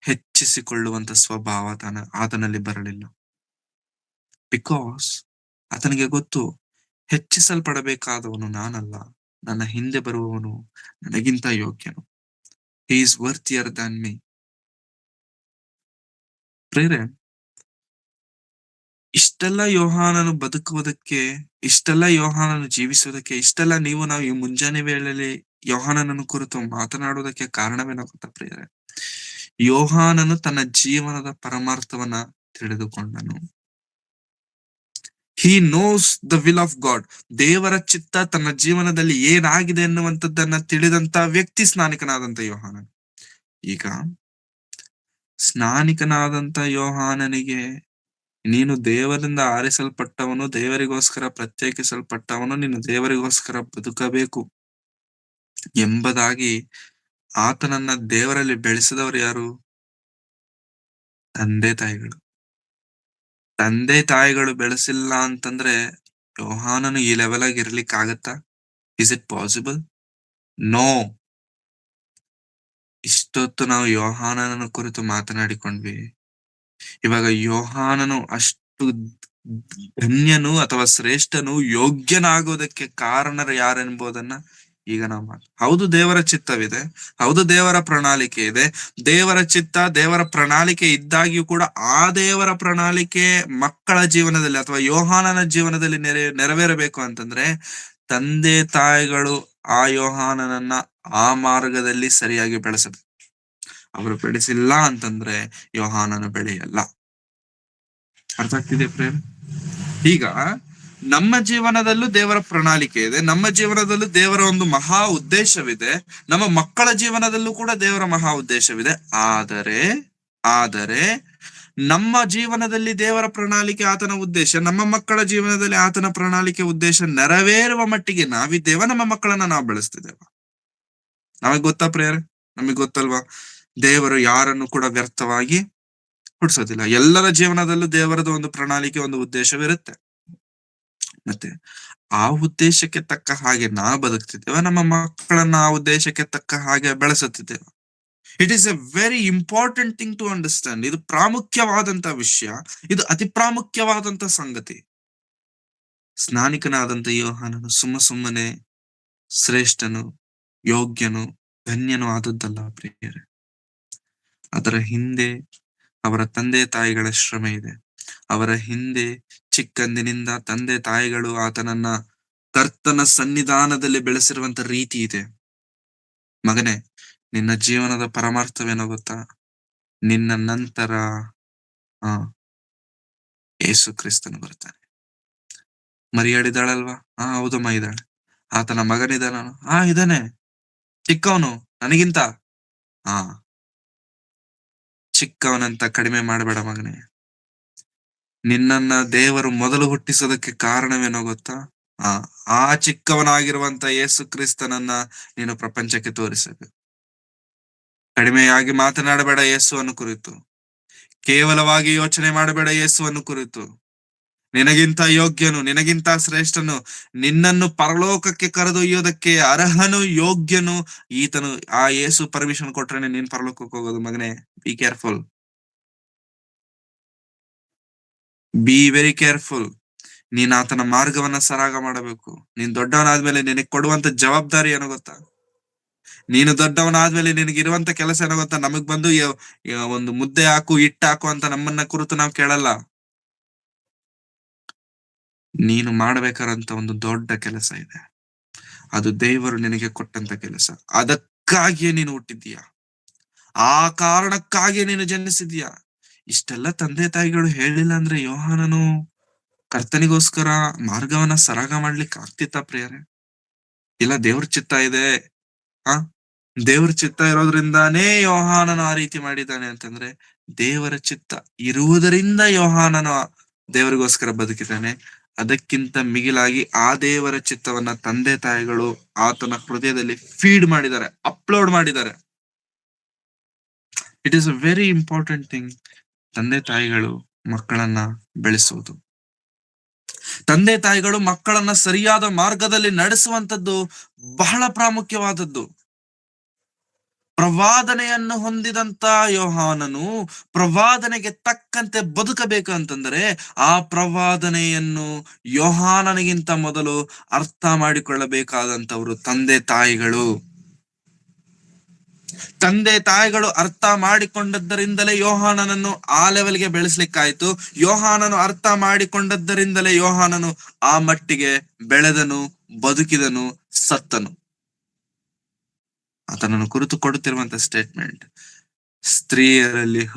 S1: ಹೆಚ್ಚಿಸಿಕೊಳ್ಳುವಂತ ಸ್ವಭಾವ ಆತನಲ್ಲಿ ಬರಲಿಲ್ಲ. ಬಿಕಾಸ್ ಆತನಿಗೆ ಗೊತ್ತು, ಹೆಚ್ಚಿಸಲ್ಪಡಬೇಕಾದವನು ನಾನಲ್ಲ, ನನ್ನ ಹಿಂದೆ ಬರುವವನು ನನಗಿಂತ ಯೋಗ್ಯನು. He is worthier than me. ಪ್ರೇರೆ, ಇಷ್ಟೆಲ್ಲ ಯೋಹಾನನು ಬದುಕುವುದಕ್ಕೆ, ಇಷ್ಟೆಲ್ಲ ಯೋಹಾನನು ಜೀವಿಸುವುದಕ್ಕೆ, ಇಷ್ಟೆಲ್ಲ ನಾವು ಈ ಮುಂಜಾನೆ ವೇಳೆಯಲ್ಲಿ ಯೋಹಾನನನ್ನು ಕುರಿತು ಮಾತನಾಡುವುದಕ್ಕೆ ಕಾರಣವೇನೋ ಗೊತ್ತಾ ಪ್ರಿಯರೇ? ಯೋಹಾನನು ತನ್ನ ಜೀವನದ ಪರಮಾರ್ಥವನ್ನ ತಿಳಿದುಕೊಂಡನು. He knows the will of God. ದೇವರ ಚಿತ್ತ ತನ್ನ ಜೀವನದಲ್ಲಿ ಏನಾಗಿದೆ ಎನ್ನುವಂಥದ್ದನ್ನ ತಿಳಿದಂತ ವ್ಯಕ್ತಿ ಸ್ನಾನಿಕನಾದಂತ ಯೋಹಾನನು. ಈಗ ಸ್ನಾನಿಕನಾದಂತ ಯೋಹಾನನಿಗೆ, ನೀನು ದೇವರಿಂದ ಆರಿಸಲ್ಪಟ್ಟವನು, ದೇವರಿಗೋಸ್ಕರ ಪ್ರತ್ಯೇಕಿಸಲ್ಪಟ್ಟವನು, ನೀನು ದೇವರಿಗೋಸ್ಕರ ಬದುಕಬೇಕು ಎಂಬುದಾಗಿ ಆತನನ್ನ ದೇವರಲ್ಲಿ ಬೆಳೆಸಿದವರು ಯಾರು? ತಂದೆ ತಾಯಿಗಳು. ತಂದೆ ತಾಯಿಗಳು ಬೆಳೆಸಿಲ್ಲ ಅಂತಂದ್ರೆ ಯೋಹಾನನು ಈ ಲೆವೆಲ್ ಆಗಿ ಇರ್ಲಿಕ್ಕೆ ಆಗತ್ತಾ? Is it possible? ನೋ. ಇಷ್ಟೊತ್ತು ನಾವು ಯೋಹಾನನ ಕುರಿತು ಮಾತನಾಡಿಕೊಂಡ್ವಿ. ಇವಾಗ ಯೋಹಾನನು ಅಷ್ಟು ಧನ್ಯನು ಅಥವಾ ಶ್ರೇಷ್ಠನು ಯೋಗ್ಯನಾಗೋದಕ್ಕೆ ಕಾರಣರು ಯಾರೆಂಬುದನ್ನ ಈಗ ನಾವು ಹೌದು, ದೇವರ ಚಿತ್ತವಿದೆ, ಹೌದು ದೇವರ ಪ್ರಣಾಳಿಕೆ ಇದೆ. ದೇವರ ಚಿತ್ತ, ದೇವರ ಪ್ರಣಾಳಿಕೆ ಇದ್ದಾಗ್ಯೂ ಕೂಡ ಆ ದೇವರ ಪ್ರಣಾಳಿಕೆ ಮಕ್ಕಳ ಜೀವನದಲ್ಲಿ ಅಥವಾ ಯೋಹಾನನ ಜೀವನದಲ್ಲಿ ನೆರವೇರಬೇಕು ಅಂತಂದ್ರೆ ತಂದೆ ತಾಯಿಗಳು ಆ ಯೋಹಾನನನ್ನ ಆ ಮಾರ್ಗದಲ್ಲಿ ಸರಿಯಾಗಿ ಬೆಳೆಸಬೇಕು. ಅವರು ಬೆಳೆಸಿಲ್ಲ ಅಂತಂದ್ರೆ ಯೋಹಾನನ ಬೆಳೆಯಲ್ಲ. ಅರ್ಥ ಆಗ್ತಿದೆ ಪ್ರೇಮ್? ಈಗ ನಮ್ಮ ಜೀವನದಲ್ಲೂ ದೇವರ ಪ್ರಣಾಳಿಕೆ ಇದೆ, ನಮ್ಮ ಜೀವನದಲ್ಲೂ ದೇವರ ಒಂದು ಮಹಾ ಉದ್ದೇಶವಿದೆ, ನಮ್ಮ ಮಕ್ಕಳ ಜೀವನದಲ್ಲೂ ಕೂಡ ದೇವರ ಮಹಾ ಉದ್ದೇಶವಿದೆ. ಆದರೆ ನಮ್ಮ ಜೀವನದಲ್ಲಿ ದೇವರ ಪ್ರಣಾಳಿಕೆ, ಆತನ ಉದ್ದೇಶ, ನಮ್ಮ ಮಕ್ಕಳ ಜೀವನದಲ್ಲಿ ಆತನ ಪ್ರಣಾಳಿಕೆ ಉದ್ದೇಶ ನೆರವೇರುವ ಮಟ್ಟಿಗೆ ನಾವಿದ್ದೇವ, ನಮ್ಮ ಮಕ್ಕಳನ್ನ ನಾವು ಬೆಳೆಸ್ತಿದ್ದೇವ. ನಮಗ್ ಗೊತ್ತಾ ಪ್ರೇಯರ್? ನಮಗ್ ಗೊತ್ತಲ್ವಾ? ದೇವರು ಯಾರನ್ನು ಕೂಡ ವ್ಯರ್ಥವಾಗಿ ಹುಟ್ಟಿಸೋದಿಲ್ಲ. ಎಲ್ಲರ ಜೀವನದಲ್ಲೂ ದೇವರದ ಒಂದು ಪ್ರಣಾಳಿಕೆ, ಒಂದು ಉದ್ದೇಶವಿರುತ್ತೆ. ಮತ್ತೆ ಆ ಉದ್ದೇಶಕ್ಕೆ ತಕ್ಕ ಹಾಗೆ ನಾವು ಬದುಕ್ತಿದ್ದೇವೆ, ನಮ್ಮ ಮಕ್ಕಳನ್ನ ಆ ಉದ್ದೇಶಕ್ಕೆ ತಕ್ಕ ಹಾಗೆ ಬೆಳೆಸುತ್ತಿದ್ದೇವೆ. It is a very important thing to understand. ಇದು ಪ್ರಾಮುಖ್ಯವಾದಂತ ವಿಷಯ, ಇದು ಅತಿ ಪ್ರಾಮುಖ್ಯವಾದಂತ ಸಂಗತಿ. ಸ್ನಾನಿಕನಾದಂತ ಯೋಹಾನನು ಸುಮ್ಮನೆ ಶ್ರೇಷ್ಠನು, ಯೋಗ್ಯನು, ಧನ್ಯನು ಆದದ್ದಲ್ಲ ಪ್ರಿಯರೇ. ಅದರ ಹಿಂದೆ ಅವರ ತಂದೆ ತಾಯಿಗಳ ಶ್ರಮ ಇದೆ. ಅವರ ಹಿಂದೆ ಚಿಕ್ಕಂದಿನಿಂದ ತಂದೆ ತಾಯಿಗಳು ಆತನನ್ನ ಕರ್ತನ ಸನ್ನಿಧಾನದಲ್ಲಿ ಬೆಳೆಸಿರುವಂತ ರೀತಿ ಇದೆ. ಮಗನೇ, ನಿನ್ನ ಜೀವನದ ಪರಮಾರ್ಥವೇನೋ ಗೊತ್ತಾ? ನಿನ್ನ ನಂತರ ಯೇಸು ಕ್ರಿಸ್ತನು ಬರ್ತಾನೆ. ಮರಿಯಾಳಿದಾಳಲ್ವಾ? ಹೌದಮ್ಮ ಇದ್ದಾಳೆ. ಆತನ ಮಗನಿದಾನ? ಇದಾನೆ. ಚಿಕ್ಕವನು ನನಗಿಂತ. ಚಿಕ್ಕವನಂತ ಕಡಿಮೆ ಮಾಡಬೇಡ ಮಗನೇ. ನಿನ್ನನ್ನ ದೇವರು ಮೊದಲು ಹುಟ್ಟಿಸೋದಕ್ಕೆ ಕಾರಣವೇನೋ ಗೊತ್ತಾ? ಆ ಚಿಕ್ಕವನಾಗಿರುವಂತ ಯೇಸು ಕ್ರಿಸ್ತನನ್ನ ನೀನು ಪ್ರಪಂಚಕ್ಕೆ ತೋರಿಸಬೇಕು. ಕಡಿಮೆಯಾಗಿ ಮಾತನಾಡಬೇಡ ಯೇಸುವನ್ನು ಕುರಿತು, ಕೇವಲವಾಗಿ ಯೋಚನೆ ಮಾಡಬೇಡ ಯೇಸುವನ್ನು ಕುರಿತು. ನಿನಗಿಂತ ಯೋಗ್ಯನು, ನಿನಗಿಂತ ಶ್ರೇಷ್ಠನು, ನಿನ್ನನ್ನು ಪರಲೋಕಕ್ಕೆ ಕರೆದೊಯ್ಯೋದಕ್ಕೆ ಅರ್ಹನು, ಯೋಗ್ಯನು ಈತನು. ಆ ಯೇಸು ಪರ್ಮಿಷನ್ ಕೊಟ್ರೇನೆ ನೀನ್ ಪರಲೋಕಕ್ಕೆ ಹೋಗೋದು ಮಗನೇ. Be careful, be very careful. ನೀನ್ ಆತನ ಮಾರ್ಗವನ್ನ ಸರಾಗ ಮಾಡಬೇಕು. ನೀನ್ ದೊಡ್ಡವನಾದ್ಮೇಲೆ ನಿನಗೆ ಕೊಡುವಂತ ಜವಾಬ್ದಾರಿ ಏನೋ ಗೊತ್ತಾ? ನೀನು ದೊಡ್ಡವನಾದ್ಮೇಲೆ ನಿನಗಿರುವಂತ ಕೆಲಸ ಏನೋ ಗೊತ್ತಾ? ನಮಗ್ ಬಂದು ಒಂದು ಮುದ್ದೆ ಹಾಕು, ಹಿಟ್ಟು ಹಾಕು ಅಂತ ನಮ್ಮನ್ನ ಕುರಿತು ನಾವು ಕೇಳಲ್ಲ. ನೀನು ಮಾಡ್ಬೇಕಾದಂತ ಒಂದು ದೊಡ್ಡ ಕೆಲಸ ಇದೆ. ಅದು ದೇವರು ನಿನಗೆ ಕೊಟ್ಟಂತ ಕೆಲಸ. ಅದಕ್ಕಾಗಿಯೇ ನೀನು ಹುಟ್ಟಿದ್ದೀಯ, ಆ ಕಾರಣಕ್ಕಾಗಿಯೇ ನೀನು ಜನಿಸಿದೀಯ. ಇಷ್ಟೆಲ್ಲ ತಂದೆ ತಾಯಿಗಳು ಹೇಳಿಲ್ಲ ಅಂದ್ರೆ ಯೋಹಾನನು ಕರ್ತನಿಗೋಸ್ಕರ ಮಾರ್ಗವನ್ನ ಸರಾಗ ಮಾಡ್ಲಿಕ್ಕೆ ಆಗ್ತಿತ್ತ ಪ್ರಿಯರೇ? ಇಲ್ಲ, ದೇವ್ರ ಚಿತ್ತ ಇದೆ. ದೇವ್ರ ಚಿತ್ತ ಇರೋದ್ರಿಂದಾನೇ ಯೋಹಾನನು ಆ ರೀತಿ ಮಾಡಿದ್ದಾನೆ ಅಂತಂದ್ರೆ, ದೇವರ ಚಿತ್ತ ಇರುವುದರಿಂದ ಯೋಹಾನನು ದೇವರಿಗೋಸ್ಕರ ಬದುಕಿದ್ದಾನೆ. ಅದಕ್ಕಿಂತ ಮಿಗಿಲಾಗಿ ಆ ದೇವರ ಚಿತ್ತವನ್ನ ತಂದೆ ತಾಯಿಗಳು ಆತನ ಹೃದಯದಲ್ಲಿ ಫೀಡ್ ಮಾಡಿದ್ದಾರೆ, ಅಪ್ಲೋಡ್ ಮಾಡಿದ್ದಾರೆ. It is a very important thing. ತಂದೆ ತಾಯಿಗಳು ಮಕ್ಕಳನ್ನ ಬೆಳೆಸುವುದು, ತಂದೆ ತಾಯಿಗಳು ಮಕ್ಕಳನ್ನ ಸರಿಯಾದ ಮಾರ್ಗದಲ್ಲಿ ನಡೆಸುವಂತದ್ದು ಬಹಳ ಪ್ರಾಮುಖ್ಯವಾದದ್ದು. ಪ್ರವಾದನೆಯನ್ನು ಹೊಂದಿದಂತ ಯೋಹಾನನು ಪ್ರವಾದನೆಗೆ ತಕ್ಕಂತೆ ಬದುಕಬೇಕು ಅಂತಂದ್ರೆ ಆ ಪ್ರವಾದನೆಯನ್ನು ಯೋಹಾನನಿಗಿಂತ ಮೊದಲು ಅರ್ಥ ಮಾಡಿಕೊಳ್ಳಬೇಕಾದಂತವ್ರು ತಂದೆ ತಾಯಿಗಳು. ತಂದೆ ತಾಯಿಗಳು ಅರ್ಥ ಮಾಡಿಕೊಂಡದ್ದರಿಂದಲೇ ಯೋಹಾನನನ್ನು ಆ ಲೆವೆಲ್ಗೆ ಬೆಳೆಸ್ಲಿಕ್ಕಾಯ್ತು. ಯೋಹಾನನು ಅರ್ಥ ಮಾಡಿಕೊಂಡದ್ದರಿಂದಲೇ ಯೋಹಾನನು ಆ ಮಟ್ಟಿಗೆ ಬೆಳೆದನು, ಬದುಕಿದನು, ಸತ್ತನು. ಆತನನ್ನು ಕುರಿತು ಕೊಡುತ್ತಿರುವಂತ ಸ್ಟೇಟ್ಮೆಂಟ್, ಸ್ತ್ರೀಯರೊಳಗೆ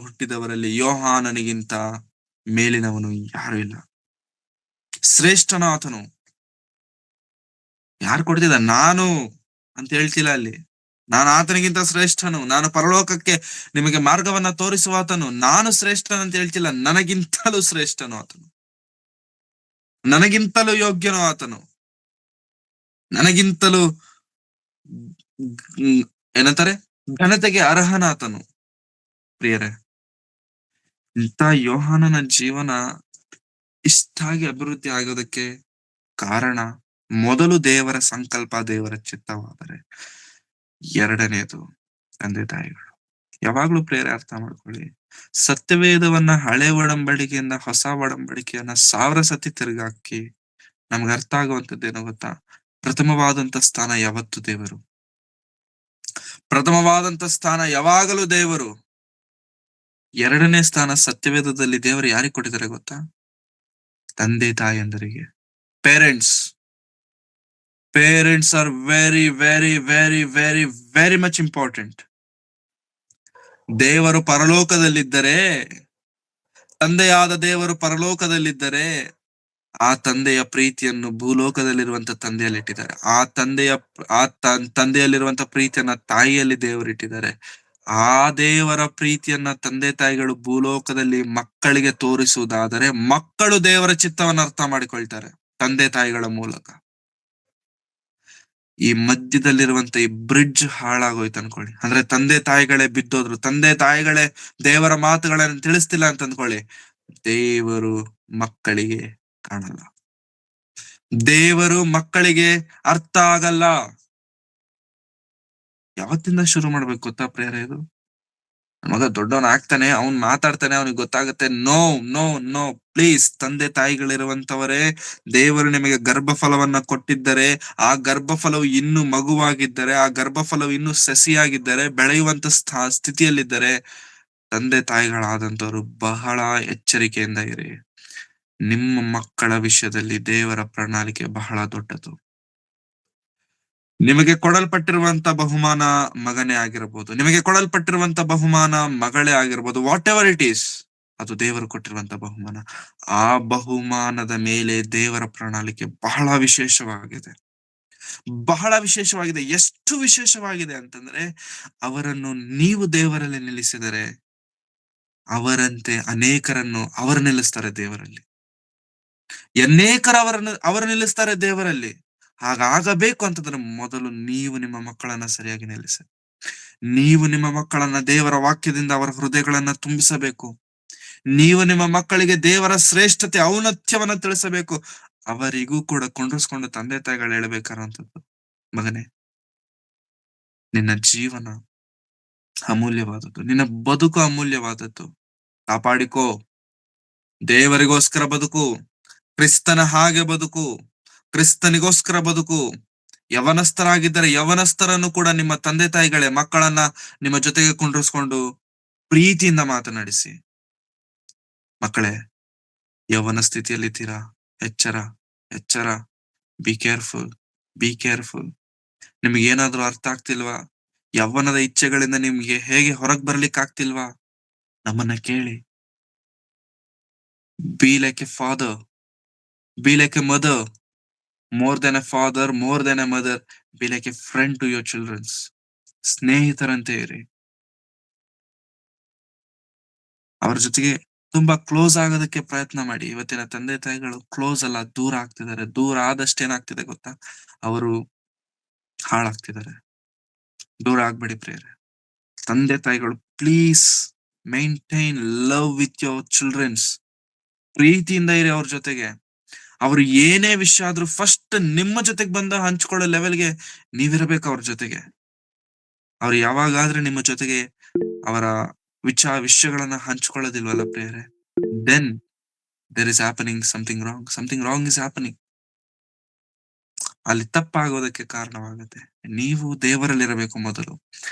S1: ಹುಟ್ಟಿದವರಲ್ಲಿ ಯೋಹಾನನಿಗಿಂತ ಮೇಲಿನವನು ಯಾರು ಇಲ್ಲ. ಶ್ರೇಷ್ಠನ ಆತನು. ಯಾರು ಕೊಡ್ತಿದ್ದ? ನಾನು ಅಂತ ಹೇಳ್ತಿಲ್ಲ ಅಲ್ಲಿ. ನಾನು ಆತನಿಗಿಂತ ಶ್ರೇಷ್ಠನು, ನಾನು ಪರಲೋಕಕ್ಕೆ ನಿಮಗೆ ಮಾರ್ಗವನ್ನ ತೋರಿಸುವ ಆತನು. ನಾನು ಶ್ರೇಷ್ಠನ ಅಂತ ಹೇಳ್ತಿಲ್ಲ, ನನಗಿಂತಲೂ ಶ್ರೇಷ್ಠನು ಆತನು, ನನಗಿಂತಲೂ ಯೋಗ್ಯನು ಆತನು, ನನಗಿಂತಲೂ ಏನಂತಾರೆ ಘನತೆಗೆ ಅರ್ಹನಾತನು. ಪ್ರಿಯರೇ, ಇಂಥ ಯೋಹಾನನ ಜೀವನ ಇಷ್ಟಾಗಿ ಅಭಿವೃದ್ಧಿ ಆಗೋದಕ್ಕೆ ಕಾರಣ ಮೊದಲು ದೇವರ ಸಂಕಲ್ಪ, ದೇವರ ಚಿತ್ತವಾದರೆ ಎರಡನೇದು ತಂದೆ ತಾಯಿಗಳು. ಯಾವಾಗ್ಲೂ ಪ್ರೇರೆ ಅರ್ಥ ಮಾಡ್ಕೊಳ್ಳಿ. ಸತ್ಯವೇದವನ್ನ ಹಳೆ ಒಡಂಬಡಿಕೆಯಿಂದ ಹೊಸ ಒಡಂಬಡಿಕೆಯನ್ನ 1000 ಸತಿ ತಿರುಗಾಕಿ ನಮ್ಗೆ ಅರ್ಥ ಆಗುವಂತದ್ದೇನೋ ಗೊತ್ತಾ? ಪ್ರಥಮವಾದಂತ ಸ್ಥಾನ ಯಾವತ್ತು ದೇವರು. ಪ್ರಥಮವಾದಂತ ಸ್ಥಾನ ಯಾವಾಗಲೂ ದೇವರು. ಎರಡನೇ ಸ್ಥಾನ ಸತ್ಯವೇದದಲ್ಲಿ ದೇವರು ಯಾರಿಗೆ ಕೊಟ್ಟಿದ್ದಾರೆ ಗೊತ್ತಾ? ತಂದೆ ತಾಯಂದರಿಗೆ. Parents. Parents are very very very very very much important. ದೇವರು ಪರಲೋಕದಲ್ಲಿದ್ದರೆ, ತಂದೆಯಾದ ದೇವರು ಪರಲೋಕದಲ್ಲಿದ್ದರೆ, ಆ ತಂದೆಯ ಪ್ರೀತಿಯನ್ನು ಭೂಲೋಕದಲ್ಲಿರುವಂತ ತಂದೆಯಲ್ಲಿ ಇಟ್ಟಿದ್ದಾರೆ. ಆ ತಂದೆಯ ತಂದೆಯಲ್ಲಿರುವಂತ ಪ್ರೀತಿಯನ್ನ ತಾಯಿಯಲ್ಲಿ ದೇವರು ಇಟ್ಟಿದ್ದಾರೆ. ಆ ದೇವರ ಪ್ರೀತಿಯನ್ನ ತಂದೆ ತಾಯಿಗಳು ಭೂಲೋಕದಲ್ಲಿ ಮಕ್ಕಳಿಗೆ ತೋರಿಸುವುದಾದರೆ, ಮಕ್ಕಳು ದೇವರ ಚಿತ್ತವನ್ನು ಅರ್ಥ ಮಾಡಿಕೊಳ್ತಾರೆ ತಂದೆ ತಾಯಿಗಳ ಮೂಲಕ. ಈ ಮಧ್ಯದಲ್ಲಿರುವಂತ ಈ ಬ್ರಿಡ್ಜ್ ಹಾಳಾಗೋಯ್ತು ಅನ್ಕೊಳ್ಳಿ. ಅಂದ್ರೆ ತಂದೆ ತಾಯಿಗಳೇ ಬಿದ್ದೋದ್ರು, ತಂದೆ ತಾಯಿಗಳೇ ದೇವರ ಮಾತುಗಳನ್ನು ತಿಳಿಸ್ತಿಲ್ಲ ಅಂತ ಅಂದ್ಕೊಳ್ಳಿ. ದೇವರು ಮಕ್ಕಳಿಗೆ ಕಾಣಲ್ಲ, ದೇವರು ಮಕ್ಕಳಿಗೆ ಅರ್ಥ ಆಗಲ್ಲ. ಯಾವತ್ತಿಂದ ಶುರು ಮಾಡ್ಬೇಕು ಗೊತ್ತಾ ಪ್ರೇರೆ ಇದು? ಮಗ ದೊಡ್ಡವನ್ ಆಗ್ತಾನೆ, ಅವ್ನ್ ಮಾತಾಡ್ತಾನೆ, ಅವನಿಗೆ ಗೊತ್ತಾಗುತ್ತೆ. No no no, please. ತಂದೆ ತಾಯಿಗಳಿರುವಂತವರೇ, ದೇವರು ನಿಮಗೆ ಗರ್ಭಫಲವನ್ನ ಕೊಟ್ಟಿದ್ದರೆ, ಆ ಗರ್ಭಫಲವು ಇನ್ನೂ ಮಗುವಾಗಿದ್ದರೆ, ಆ ಗರ್ಭಫಲವು ಇನ್ನೂ ಸಸಿಯಾಗಿದ್ದರೆ, ಬೆಳೆಯುವಂತ ಸ್ಥಿತಿಯಲ್ಲಿದ್ದರೆ, ತಂದೆ ತಾಯಿಗಳಾದಂತವ್ರು ಬಹಳ ಎಚ್ಚರಿಕೆಯಿಂದ ಇರಿ. ನಿಮ್ಮ ಮಕ್ಕಳ ವಿಷಯದಲ್ಲಿ ದೇವರ ಪ್ರಣಾಳಿಕೆ ಬಹಳ ದೊಡ್ಡದು. ನಿಮಗೆ ಕೊಡಲ್ಪಟ್ಟಿರುವಂತ ಬಹುಮಾನ ಮಗನೇ ಆಗಿರಬಹುದು, ನಿಮಗೆ ಕೊಡಲ್ಪಟ್ಟಿರುವಂತ ಬಹುಮಾನ ಮಗಳೇ ಆಗಿರ್ಬೋದು, ವಾಟ್ ಎವರ್ ಇಟ್ ಈಸ್, ಅದು ದೇವರು ಕೊಟ್ಟಿರುವಂತ ಬಹುಮಾನ. ಆ ಬಹುಮಾನದ ಮೇಲೆ ದೇವರ ಪ್ರಣಾಳಿಕೆ ಬಹಳ ವಿಶೇಷವಾಗಿದೆ, ಬಹಳ ವಿಶೇಷವಾಗಿದೆ. ಎಷ್ಟು ವಿಶೇಷವಾಗಿದೆ ಅಂತಂದ್ರೆ, ಅವರನ್ನು ನೀವು ದೇವರಲ್ಲಿ ನಿಲ್ಲಿಸಿದರೆ ಅವರಂತೆ ಅನೇಕರನ್ನು ಅವರು ನಿಲ್ಲಿಸ್ತಾರೆ ದೇವರಲ್ಲಿ. ಅವರು ನಿಲ್ಲಿಸ್ತಾರೆ ದೇವರಲ್ಲಿ. ಹಾಗಾಗಬೇಕು ಅಂತಂದ್ರೆ ಮೊದಲು ನೀವು ನಿಮ್ಮ ಮಕ್ಕಳನ್ನ ಸರಿಯಾಗಿ ನಿಲ್ಲಿಸಿ. ನೀವು ನಿಮ್ಮ ಮಕ್ಕಳನ್ನ ದೇವರ ವಾಕ್ಯದಿಂದ ಅವರ ಹೃದಯಗಳನ್ನ ತುಂಬಿಸಬೇಕು. ನೀವು ನಿಮ್ಮ ಮಕ್ಕಳಿಗೆ ದೇವರ ಶ್ರೇಷ್ಠತೆ, ಔನ್ನತ್ಯವನ್ನ ತಿಳಿಸಬೇಕು. ಅವರಿಗೂ ಕೂಡ ಕೊಂಡಿಸ್ಕೊಂಡು ತಂದೆ ತಾಯಿಗಳು ಹೇಳ್ಬೇಕಾರಂತದ್ದು, ಮಗನೇ, ನಿನ್ನ ಜೀವನ ಅಮೂಲ್ಯವಾದದ್ದು, ನಿನ್ನ ಬದುಕು ಅಮೂಲ್ಯವಾದದ್ದು. ಕಾಪಾಡಿಕೋ. ದೇವರಿಗೋಸ್ಕರ ಬದುಕು, ಕ್ರಿಸ್ತನ ಹಾಗೆ ಬದುಕು, ಕ್ರಿಸ್ತನಿಗೋಸ್ಕರ ಬದುಕು. ಯವನಸ್ಥರಾಗಿದ್ದರೆ ಯವನಸ್ಥರನ್ನು ಕೂಡ ನಿಮ್ಮ ತಂದೆ ತಾಯಿಗಳೇ ಮಕ್ಕಳನ್ನ ನಿಮ್ಮ ಜೊತೆಗೆ ಕುಂಡ್ರಿಸ್ಕೊಂಡು ಪ್ರೀತಿಯಿಂದ ಮಾತನಾಡಿಸಿ. ಮಕ್ಕಳೇ, ಯೌವನ ಸ್ಥಿತಿಯಲ್ಲಿದ್ದೀರಾ? ಎಚ್ಚರ, ಎಚ್ಚರ. Be careful, be careful. ನಿಮ್ಗೆ ಏನಾದ್ರೂ ಅರ್ಥ ಆಗ್ತಿಲ್ವಾ? ಯೌವನದ ಇಚ್ಛೆಗಳಿಂದ ನಿಮ್ಗೆ ಹೇಗೆ ಹೊರಗ್ ಬರ್ಲಿಕ್ಕೆ ಆಗ್ತಿಲ್ವಾ? ನಮ್ಮನ್ನ ಕೇಳಿ. Be like A father, be like A mother, more than a father, more than a mother. Be like a friend to your children's. ಸ್ನೇಹಿತರಂತೆ ಇರಿ. ಅವ್ರ ಜೊತೆಗೆ ತುಂಬಾ ಕ್ಲೋಸ್ ಆಗೋದಕ್ಕೆ ಪ್ರಯತ್ನ ಮಾಡಿ. ಇವತ್ತಿನ ತಂದೆ ತಾಯಿಗಳು ಕ್ಲೋಸ್ ಅಲ್ಲ, ದೂರ ಆಗ್ತಿದ್ದಾರೆ. ದೂರ ಆದಷ್ಟು ಏನಾಗ್ತಿದೆ ಗೊತ್ತಾ? ಅವರು ಹಾಳಾಗ್ತಿದ್ದಾರೆ. ದೂರ ಆಗ್ಬೇಡಿ ಪ್ರೇರೆ. ತಂದೆ ತಾಯಿಗಳು please maintain love with your childrens. ಪ್ರೀತಿಯಿಂದ ಇರಿ ಅವ್ರ ಜೊತೆಗೆ. ಅವ್ರು ಏನೇ ವಿಷಯ ಆದ್ರೂ ಫಸ್ಟ್ ನಿಮ್ಮ ಜೊತೆಗೆ ಬಂದ ಹಂಚ್ಕೊಳ್ಳೋ ಲೆವೆಲ್ಗೆ ನೀವಿರ್ಬೇಕು ಅವ್ರ ಜೊತೆಗೆ. ಅವ್ರು ಯಾವಾಗಾದ್ರೆ ನಿಮ್ಮ ಜೊತೆಗೆ ಅವರ ವಿಷಯಗಳನ್ನ ಹಂಚ್ಕೊಳ್ಳೋದಿಲ್ವಲ್ಲ ಪ್ರೇರೆ, then there is happening something wrong. Something wrong is happening. ಅಲ್ಲಿ ತಪ್ಪಾಗೋದಕ್ಕೆ ಕಾರಣವಾಗುತ್ತೆ. ನೀವು ದೇವರಲ್ಲಿರಬೇಕು ಮೊದಲು,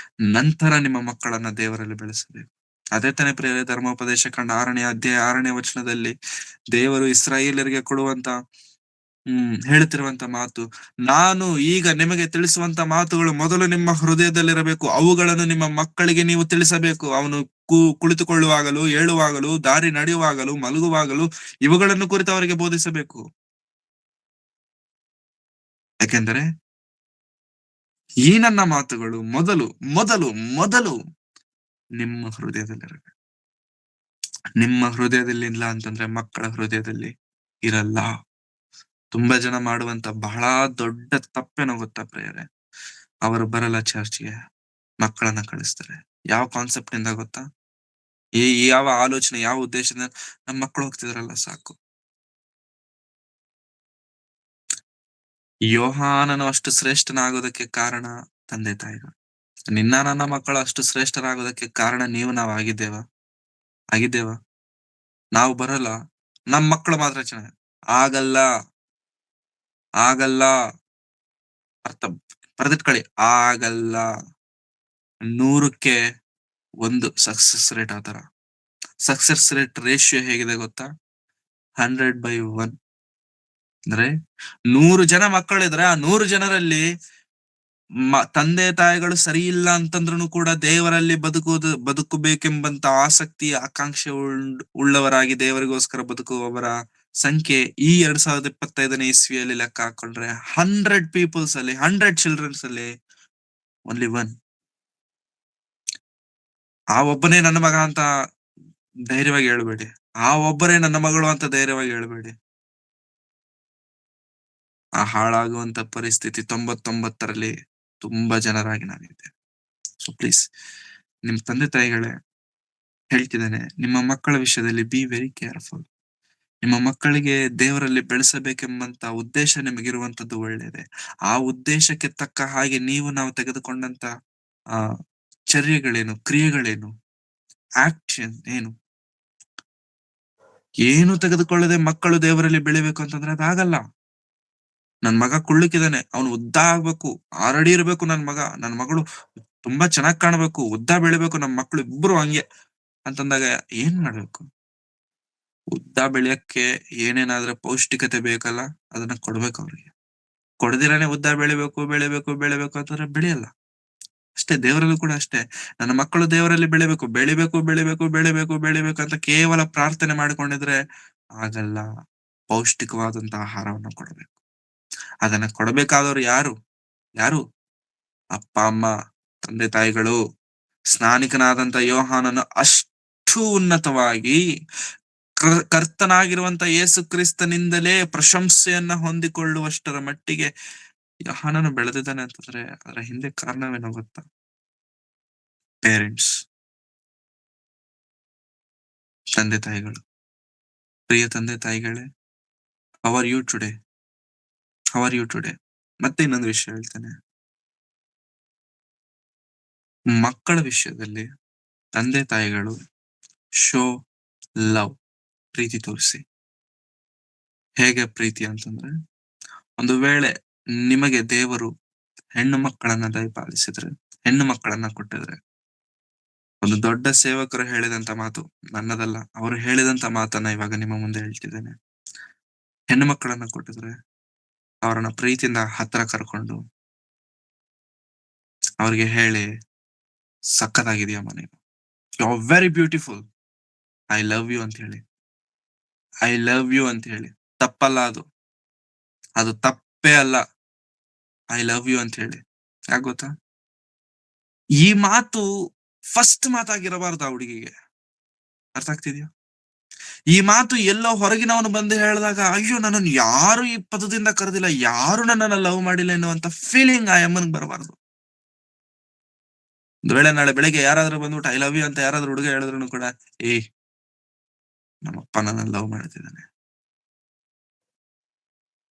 S1: ನಂತರ ನಿಮ್ಮ ಮಕ್ಕಳನ್ನ ದೇವರಲ್ಲಿ ಬೆಳೆಸಬೇಕು. ಅದೇ ತಾನೇ ಪ್ರೇರೆ ಧರ್ಮೋಪದೇಶ ಕಂಡ 6ನೇ ಅಧ್ಯಾಯ 6ನೇ ವಚನದಲ್ಲಿ ದೇವರು ಇಸ್ರಾಯೇಲರಿಗೆ ಕೊಡುವಂತ ಹೇಳುತ್ತಿರುವಂತ ಮಾತು, ನಾನು ಈಗ ನಿಮಗೆ ತಿಳಿಸುವಂತ ಮಾತುಗಳು ಮೊದಲು ನಿಮ್ಮ ಹೃದಯದಲ್ಲಿರಬೇಕು, ಅವುಗಳನ್ನು ನಿಮ್ಮ ಮಕ್ಕಳಿಗೆ ನೀವು ತಿಳಿಸಬೇಕು. ಅವನು ಕುಳಿತುಕೊಳ್ಳುವಾಗಲೂ, ಏಳುವಾಗಲೂ, ದಾರಿ ನಡೆಯುವಾಗಲೂ, ಮಲಗುವಾಗಲೂ ಇವುಗಳನ್ನು ಕುರಿತು ಅವರಿಗೆ ಬೋಧಿಸಬೇಕು. ಯಾಕೆಂದರೆ ಈ ನನ್ನ ಮಾತುಗಳು ಮೊದಲು ಮೊದಲು ಮೊದಲು ನಿಮ್ಮ ಹೃದಯದಲ್ಲಿರಬೇಕು. ನಿಮ್ಮ ಹೃದಯದಲ್ಲಿ ಇಲ್ಲ ಅಂತಂದ್ರೆ ಮಕ್ಕಳ ಹೃದಯದಲ್ಲಿ ಇರಲ್ಲ. ತುಂಬಾ ಜನ ಮಾಡುವಂತ ಬಹಳ ದೊಡ್ಡ ತಪ್ಪೇನೋ ಗೊತ್ತಾ ಪ್ರೇರೆ? ಅವರು ಬರಲ್ಲ ಚರ್ಚ್ಗೆ, ಮಕ್ಕಳನ್ನ ಕಳಿಸ್ತಾರೆ. ಯಾವ ಕಾನ್ಸೆಪ್ಟ್ ಇಂದ ಗೊತ್ತಾ? ಯಾವ ಆಲೋಚನೆ, ಯಾವ ಉದ್ದೇಶದಿಂದ? ನಮ್ಮ ಮಕ್ಕಳು ಹೋಗ್ತಿದಾರಲ್ಲ ಸಾಕು. ಯೋಹಾನನು ಅಷ್ಟು ಶ್ರೇಷ್ಠನಾಗೋದಕ್ಕೆ ಕಾರಣ ತಂದೆ ತಾಯಿಗಳು. ನಿನ್ನ ನನ್ನ ಮಕ್ಕಳು ಅಷ್ಟು ಶ್ರೇಷ್ಠರಾಗೋದಕ್ಕೆ ಕಾರಣ ನೀವು ನಾವು ಆಗಿದ್ದೇವ. ನಾವು ಬರಲ್ಲ, ನಮ್ ಮಕ್ಕಳು ಮಾತ್ರ ಚೆನ್ನಾಗಿ. ಆಗಲ್ಲ, ಆಗಲ್ಲ. ಅರ್ಥ ಬರೆದಿಟ್ಕೊಳ್ಳಿ. ಆಗಲ್ಲ. 100ಕ್ಕೆ 1 ಸಕ್ಸಸ್ ರೇಟ್ ಆತರ. ಸಕ್ಸಸ್ ರೇಟ್ ರೇಷಿಯೋ ಹೇಗಿದೆ ಗೊತ್ತಾ? 100/1. ಅಂದ್ರೆ 100 ಜನ ಮಕ್ಕಳಿದ್ರೆ ಆ 100 ಜನರಲ್ಲಿ ತಂದೆ ತಾಯಿಗಳು ಸರಿ ಇಲ್ಲ ಅಂತಂದ್ರೂ ಕೂಡ ದೇವರಲ್ಲಿ ಬದುಕಬೇಕೆಂಬಂತ ಆಸಕ್ತಿ ಆಕಾಂಕ್ಷೆ ಉಳ್ಳವರಾಗಿ ದೇವರಿಗೋಸ್ಕರ ಬದುಕುವವರ ಸಂಖ್ಯೆ ಈ 2025ನೇ ಇಸ್ವಿಯಲ್ಲಿ ಲೆಕ್ಕ ಹಾಕೊಂಡ್ರೆ 100 ಪೀಪಲ್ಸ್ ಅಲ್ಲಿ 100 ಚಿಲ್ಡ್ರನ್ಸ್ ಅಲ್ಲಿ ಓನ್ಲಿ 1. ಆ ಒಬ್ಬನೇ ನನ್ನ ಮಗ ಅಂತ ಧೈರ್ಯವಾಗಿ ಹೇಳ್ಬೇಡಿ. ಆ ಒಬ್ಬರೇ ನನ್ನ ಮಗಳು ಅಂತ ಧೈರ್ಯವಾಗಿ ಹೇಳ್ಬೇಡಿ. ಆ ಹಾಳಾಗುವಂತ ಪರಿಸ್ಥಿತಿ 99ರಲ್ಲಿ ತುಂಬಾ ಜನರಾಗಿ ನಾವಿದ್ದೇವೆ. ಸೊ ಪ್ಲೀಸ್, ನಿಮ್ ತಂದೆ ತಾಯಿಗಳೇ ಹೇಳ್ತಿದ್ದೇನೆ, ನಿಮ್ಮ ಮಕ್ಕಳ ವಿಷಯದಲ್ಲಿ ಬಿ ವೆರಿ ಕೇರ್ಫುಲ್. ನಿಮ್ಮ ಮಕ್ಕಳಿಗೆ ದೇವರಲ್ಲಿ ಬೆಳೆಸಬೇಕೆಂಬಂತ ಉದ್ದೇಶ ನಿಮಗಿರುವಂತದ್ದು ಒಳ್ಳೇದೆ. ಆ ಉದ್ದೇಶಕ್ಕೆ ತಕ್ಕ ಹಾಗೆ ನಾವು ತೆಗೆದುಕೊಂಡಂತ ಆ ಚರ್ಯಗಳೇನು, ಕ್ರಿಯೆಗಳೇನು, ಆಕ್ಷನ್ ಏನು ತೆಗೆದುಕೊಳ್ಳದೆ ಮಕ್ಕಳು ದೇವರಲ್ಲಿ ಬೆಳಿಬೇಕು ಅಂತಂದ್ರೆ ಅದಾಗಲ್ಲ. ನನ್ ಮಗ ಕುಳ್ಳಿಕ್ಕಿದ್ದಾನೆ, ಅವನು ಉದ್ದ ಆಗ್ಬೇಕು, 6 ಅಡಿ ಇರ್ಬೇಕು ನನ್ ಮಗಳು ತುಂಬಾ ಚೆನ್ನಾಗ್ ಕಾಣ್ಬೇಕು, ಉದ್ದ ಬೆಳಿಬೇಕು, ನಮ್ ಮಕ್ಳು ಇಬ್ರು ಹಂಗೆ ಅಂತಂದಾಗ ಏನ್ ಮಾಡ್ಬೇಕು? ಉದ್ದ ಬೆಳೆಯಕ್ಕೆ ಏನೇನಾದ್ರೂ ಪೌಷ್ಟಿಕತೆ ಬೇಕಲ್ಲ, ಅದನ್ನ ಕೊಡ್ಬೇಕು ಅವ್ರಿಗೆ. ಕೊಡದಿರಾನೆ ಉದ್ದ ಬೆಳಿಬೇಕು ಅಂತಂದ್ರೆ ಬೆಳೆಯಲ್ಲ. ಅಷ್ಟೇ ದೇವರಲ್ಲೂ ಕೂಡ ಅಷ್ಟೇ. ನನ್ನ ಮಕ್ಕಳು ದೇವರಲ್ಲಿ ಬೆಳಿಬೇಕು ಅಂತ ಕೇವಲ ಪ್ರಾರ್ಥನೆ ಮಾಡಿಕೊಂಡಿದ್ರೆ ಆಗಲ್ಲ. ಪೌಷ್ಟಿಕವಾದಂತ ಆಹಾರವನ್ನ ಕೊಡಬೇಕು. ಅದನ್ನ ಕೊಡಬೇಕಾದವರು ಯಾರು? ಅಪ್ಪ ಅಮ್ಮ, ತಂದೆ ತಾಯಿಗಳು. ಸ್ನಾನಿಕನಾದಂತ ಯೋಹಾನನು ಅಷ್ಟು ಉನ್ನತವಾಗಿ ಕರ್ತನಾಗಿರುವಂತ ಯೇಸು ಕ್ರಿಸ್ತನಿಂದಲೇ ಪ್ರಶಂಸೆಯನ್ನ ಹೊಂದಿಕೊಳ್ಳುವಷ್ಟರ ಮಟ್ಟಿಗೆ ಯೋಹಾನನು ಬೆಳೆದಿದ್ದಾನೆ ಅಂತಂದ್ರೆ ಅದರ ಹಿಂದೆ ಕಾರಣವೇನೋ ಗೊತ್ತಾ? ಪೇರೆಂಟ್ಸ್, ತಂದೆ ತಾಯಿಗಳು. ಪ್ರಿಯ ತಂದೆ ತಾಯಿಗಳೇ, ಹೌ ಆರ್ ಯು ಟುಡೇ? ಮತ್ತೆ ಇನ್ನೊಂದು ವಿಷಯ ಹೇಳ್ತೇನೆ. ಮಕ್ಕಳ ವಿಷಯದಲ್ಲಿ ತಂದೆ ತಾಯಿಗಳು ಶೋ ಲವ್, ಪ್ರೀತಿ ತೋರಿಸಿ. ಹೇಗೆ ಪ್ರೀತಿ ಅಂತಂದ್ರೆ, ಒಂದು ವೇಳೆ ನಿಮಗೆ ದೇವರು ಹೆಣ್ಣು ಮಕ್ಕಳನ್ನ ದಯಪಾಲಿಸಿದ್ರೆ, ಹೆಣ್ಣು ಮಕ್ಕಳನ್ನ ಕೊಟ್ಟಿದ್ರೆ, ಒಂದು ದೊಡ್ಡ ಸೇವಕರು ಹೇಳಿದಂತ ಮಾತು ನನ್ನದಲ್ಲ, ಅವರು ಹೇಳಿದಂತ ಮಾತನ್ನ ಇವಾಗ ನಿಮ್ಮ ಮುಂದೆ ಹೇಳ್ತಿದ್ದೇನೆ. ಹೆಣ್ಣು ಮಕ್ಕಳನ್ನ ಕೊಟ್ಟಿದ್ರೆ ಅವರನ್ನ ಪ್ರೀತಿಯಿಂದ ಹತ್ರ ಕರ್ಕೊಂಡು ಅವ್ರಿಗೆ ಹೇಳಿ, ಸಕ್ಕತ್ತಾಗಿದೆಯಮ್ಮ ನೀನು, you are very beautiful, I love you ಅಂತ ಹೇಳಿ. ತಪ್ಪಲ್ಲ ಅದು ತಪ್ಪೇ ಅಲ್ಲ. ಐ ಲವ್ ಯು ಅಂತ ಹೇಳಿ. ಯಾಕೆ ಗೊತ್ತಾ? ಈ ಮಾತು ಫಸ್ಟ್ ಮಾತಾಗಿರಬಾರ್ದು ಆ ಹುಡುಗಿಗೆ. ಅರ್ಥ ಆಗ್ತಿದ್ಯಾ? ಈ ಮಾತು ಎಲ್ಲೋ ಹೊರಗಿನವನು ಬಂದು ಹೇಳಿದಾಗ, ಅಯ್ಯೋ ನನ್ನನ್ನು ಯಾರು ಈ ಪದದಿಂದ ಕರೆದಿಲ್ಲ, ಯಾರು ನನ್ನನ್ನ ಲವ್ ಮಾಡಿಲ್ಲ ಎನ್ನುವಂತ ಫೀಲಿಂಗ್ ಆ ಅಮ್ಮನಿಗೆ ಬರಬಾರ್ದು. ಒಂದು ವೇಳೆ ನಾಳೆ ಬೆಳಿಗ್ಗೆ ಯಾರಾದ್ರೂ ಬಂದ್ಬಿಟ್ಟು ಐ ಲವ್ ಯು ಅಂತ ಯಾರಾದ್ರೂ ಹುಡುಗ ಹೇಳಿದ್ರು ಕೂಡ, ನಮ್ಮಪ್ಪ ನನ್ನ ಲವ್ ಮಾಡ್ತಿದ್ದಾನೆ.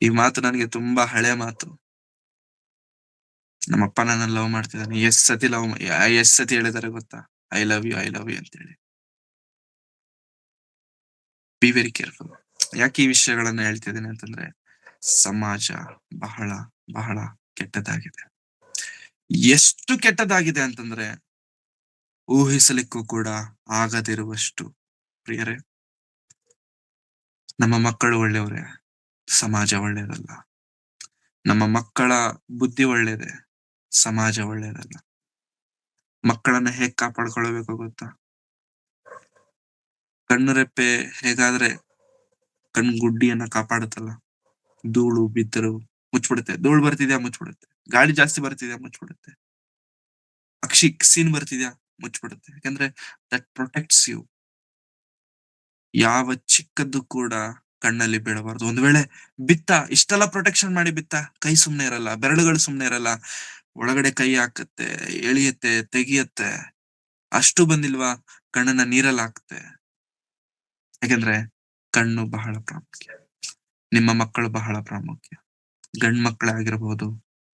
S1: ಈ ಮಾತು ನನಗೆ ತುಂಬಾ ಹಳೆ ಮಾತು. ನಮ್ಮಪ್ಪ ನನ್ನ ಲವ್ ಮಾಡ್ತಿದ್ದಾನೆ. ಎಷ್ಟ್ ಸತಿ ಹೇಳಿದಾರೆ ಗೊತ್ತಾ? ಐ ಲವ್ ಯು ಅಂತ ಹೇಳಿ. Be very careful. ಯಾಕೆ ಈ ವಿಷಯಗಳನ್ನ ಹೇಳ್ತಿದ್ದೇನೆ ಅಂತಂದ್ರೆ, ಸಮಾಜ ಬಹಳ ಬಹಳ ಕೆಟ್ಟದಾಗಿದೆ. ಎಷ್ಟು ಕೆಟ್ಟದಾಗಿದೆ ಅಂತಂದ್ರೆ ಊಹಿಸಲಿಕ್ಕೂ ಕೂಡ ಆಗದಿರುವಷ್ಟು. ಪ್ರಿಯರೇ, ನಮ್ಮ ಮಕ್ಕಳು ಒಳ್ಳೆಯವರೇ, ಸಮಾಜ ಒಳ್ಳೆಯದಲ್ಲ. ನಮ್ಮ ಮಕ್ಕಳ ಬುದ್ಧಿ ಒಳ್ಳೇದೆ, ಸಮಾಜ ಒಳ್ಳೇದಲ್ಲ. ಮಕ್ಕಳನ್ನ ಹೇಗ್ ಕಾಪಾಡ್ಕೊಳ್ಬೇಕು ಗೊತ್ತಾ? ಕಣ್ಣು ರೆಪ್ಪೆ ಹೇಗಾದ್ರೆ ಕಣ್ಗುಡ್ಡಿಯನ್ನ ಕಾಪಾಡುತ್ತಲ್ಲ, ಧೂಳು ಬಿದ್ದರು ಮುಚ್ಚಿಬಿಡುತ್ತೆ. ಧೂಳು ಬರ್ತಿದ್ಯಾ ಮುಚ್ಚಿಬಿಡುತ್ತೆ. ಗಾಳಿ ಜಾಸ್ತಿ ಬರ್ತಿದ್ಯಾ ಮುಚ್ಚಿಬಿಡುತ್ತೆ. ಪಕ್ಷಿ ಸೀನ್ ಬರ್ತಿದ್ಯಾ ಮುಚ್ಚಿಬಿಡುತ್ತೆ. ಯಾಕಂದ್ರೆ ದಟ್ ಪ್ರೊಟೆಕ್ಟ್ಸ್ ಯು. ಯಾವ ಚಿಕ್ಕದ್ದು ಕೂಡ ಕಣ್ಣಲ್ಲಿ ಬೀಳಬಾರ್ದು. ಒಂದ್ ವೇಳೆ ಇಷ್ಟೆಲ್ಲ ಪ್ರೊಟೆಕ್ಷನ್ ಮಾಡಿ ಕೈ ಸುಮ್ನೆ ಇರಲ್ಲ, ಬೆರಳುಗಳು ಸುಮ್ನೆ ಇರಲ್ಲ. ಒಳಗಡೆ ಕೈ ಹಾಕತ್ತೆ, ಎಳಿಯತ್ತೆ, ತೆಗಿಯತ್ತೆ. ಅಷ್ಟು ಬಂದಿಲ್ವಾ, ಕಣ್ಣನ್ನ ನೀರಲ್ಲಿ ಹಾಕತ್ತೆ. ಯಾಕಂದ್ರೆ ಕಣ್ಣು ಬಹಳ ಪ್ರಾಮುಖ್ಯ. ನಿಮ್ಮ ಮಕ್ಕಳು ಬಹಳ ಪ್ರಾಮುಖ್ಯ. ಗಂಡು ಮಕ್ಕಳೇ ಆಗಿರಬಹುದು,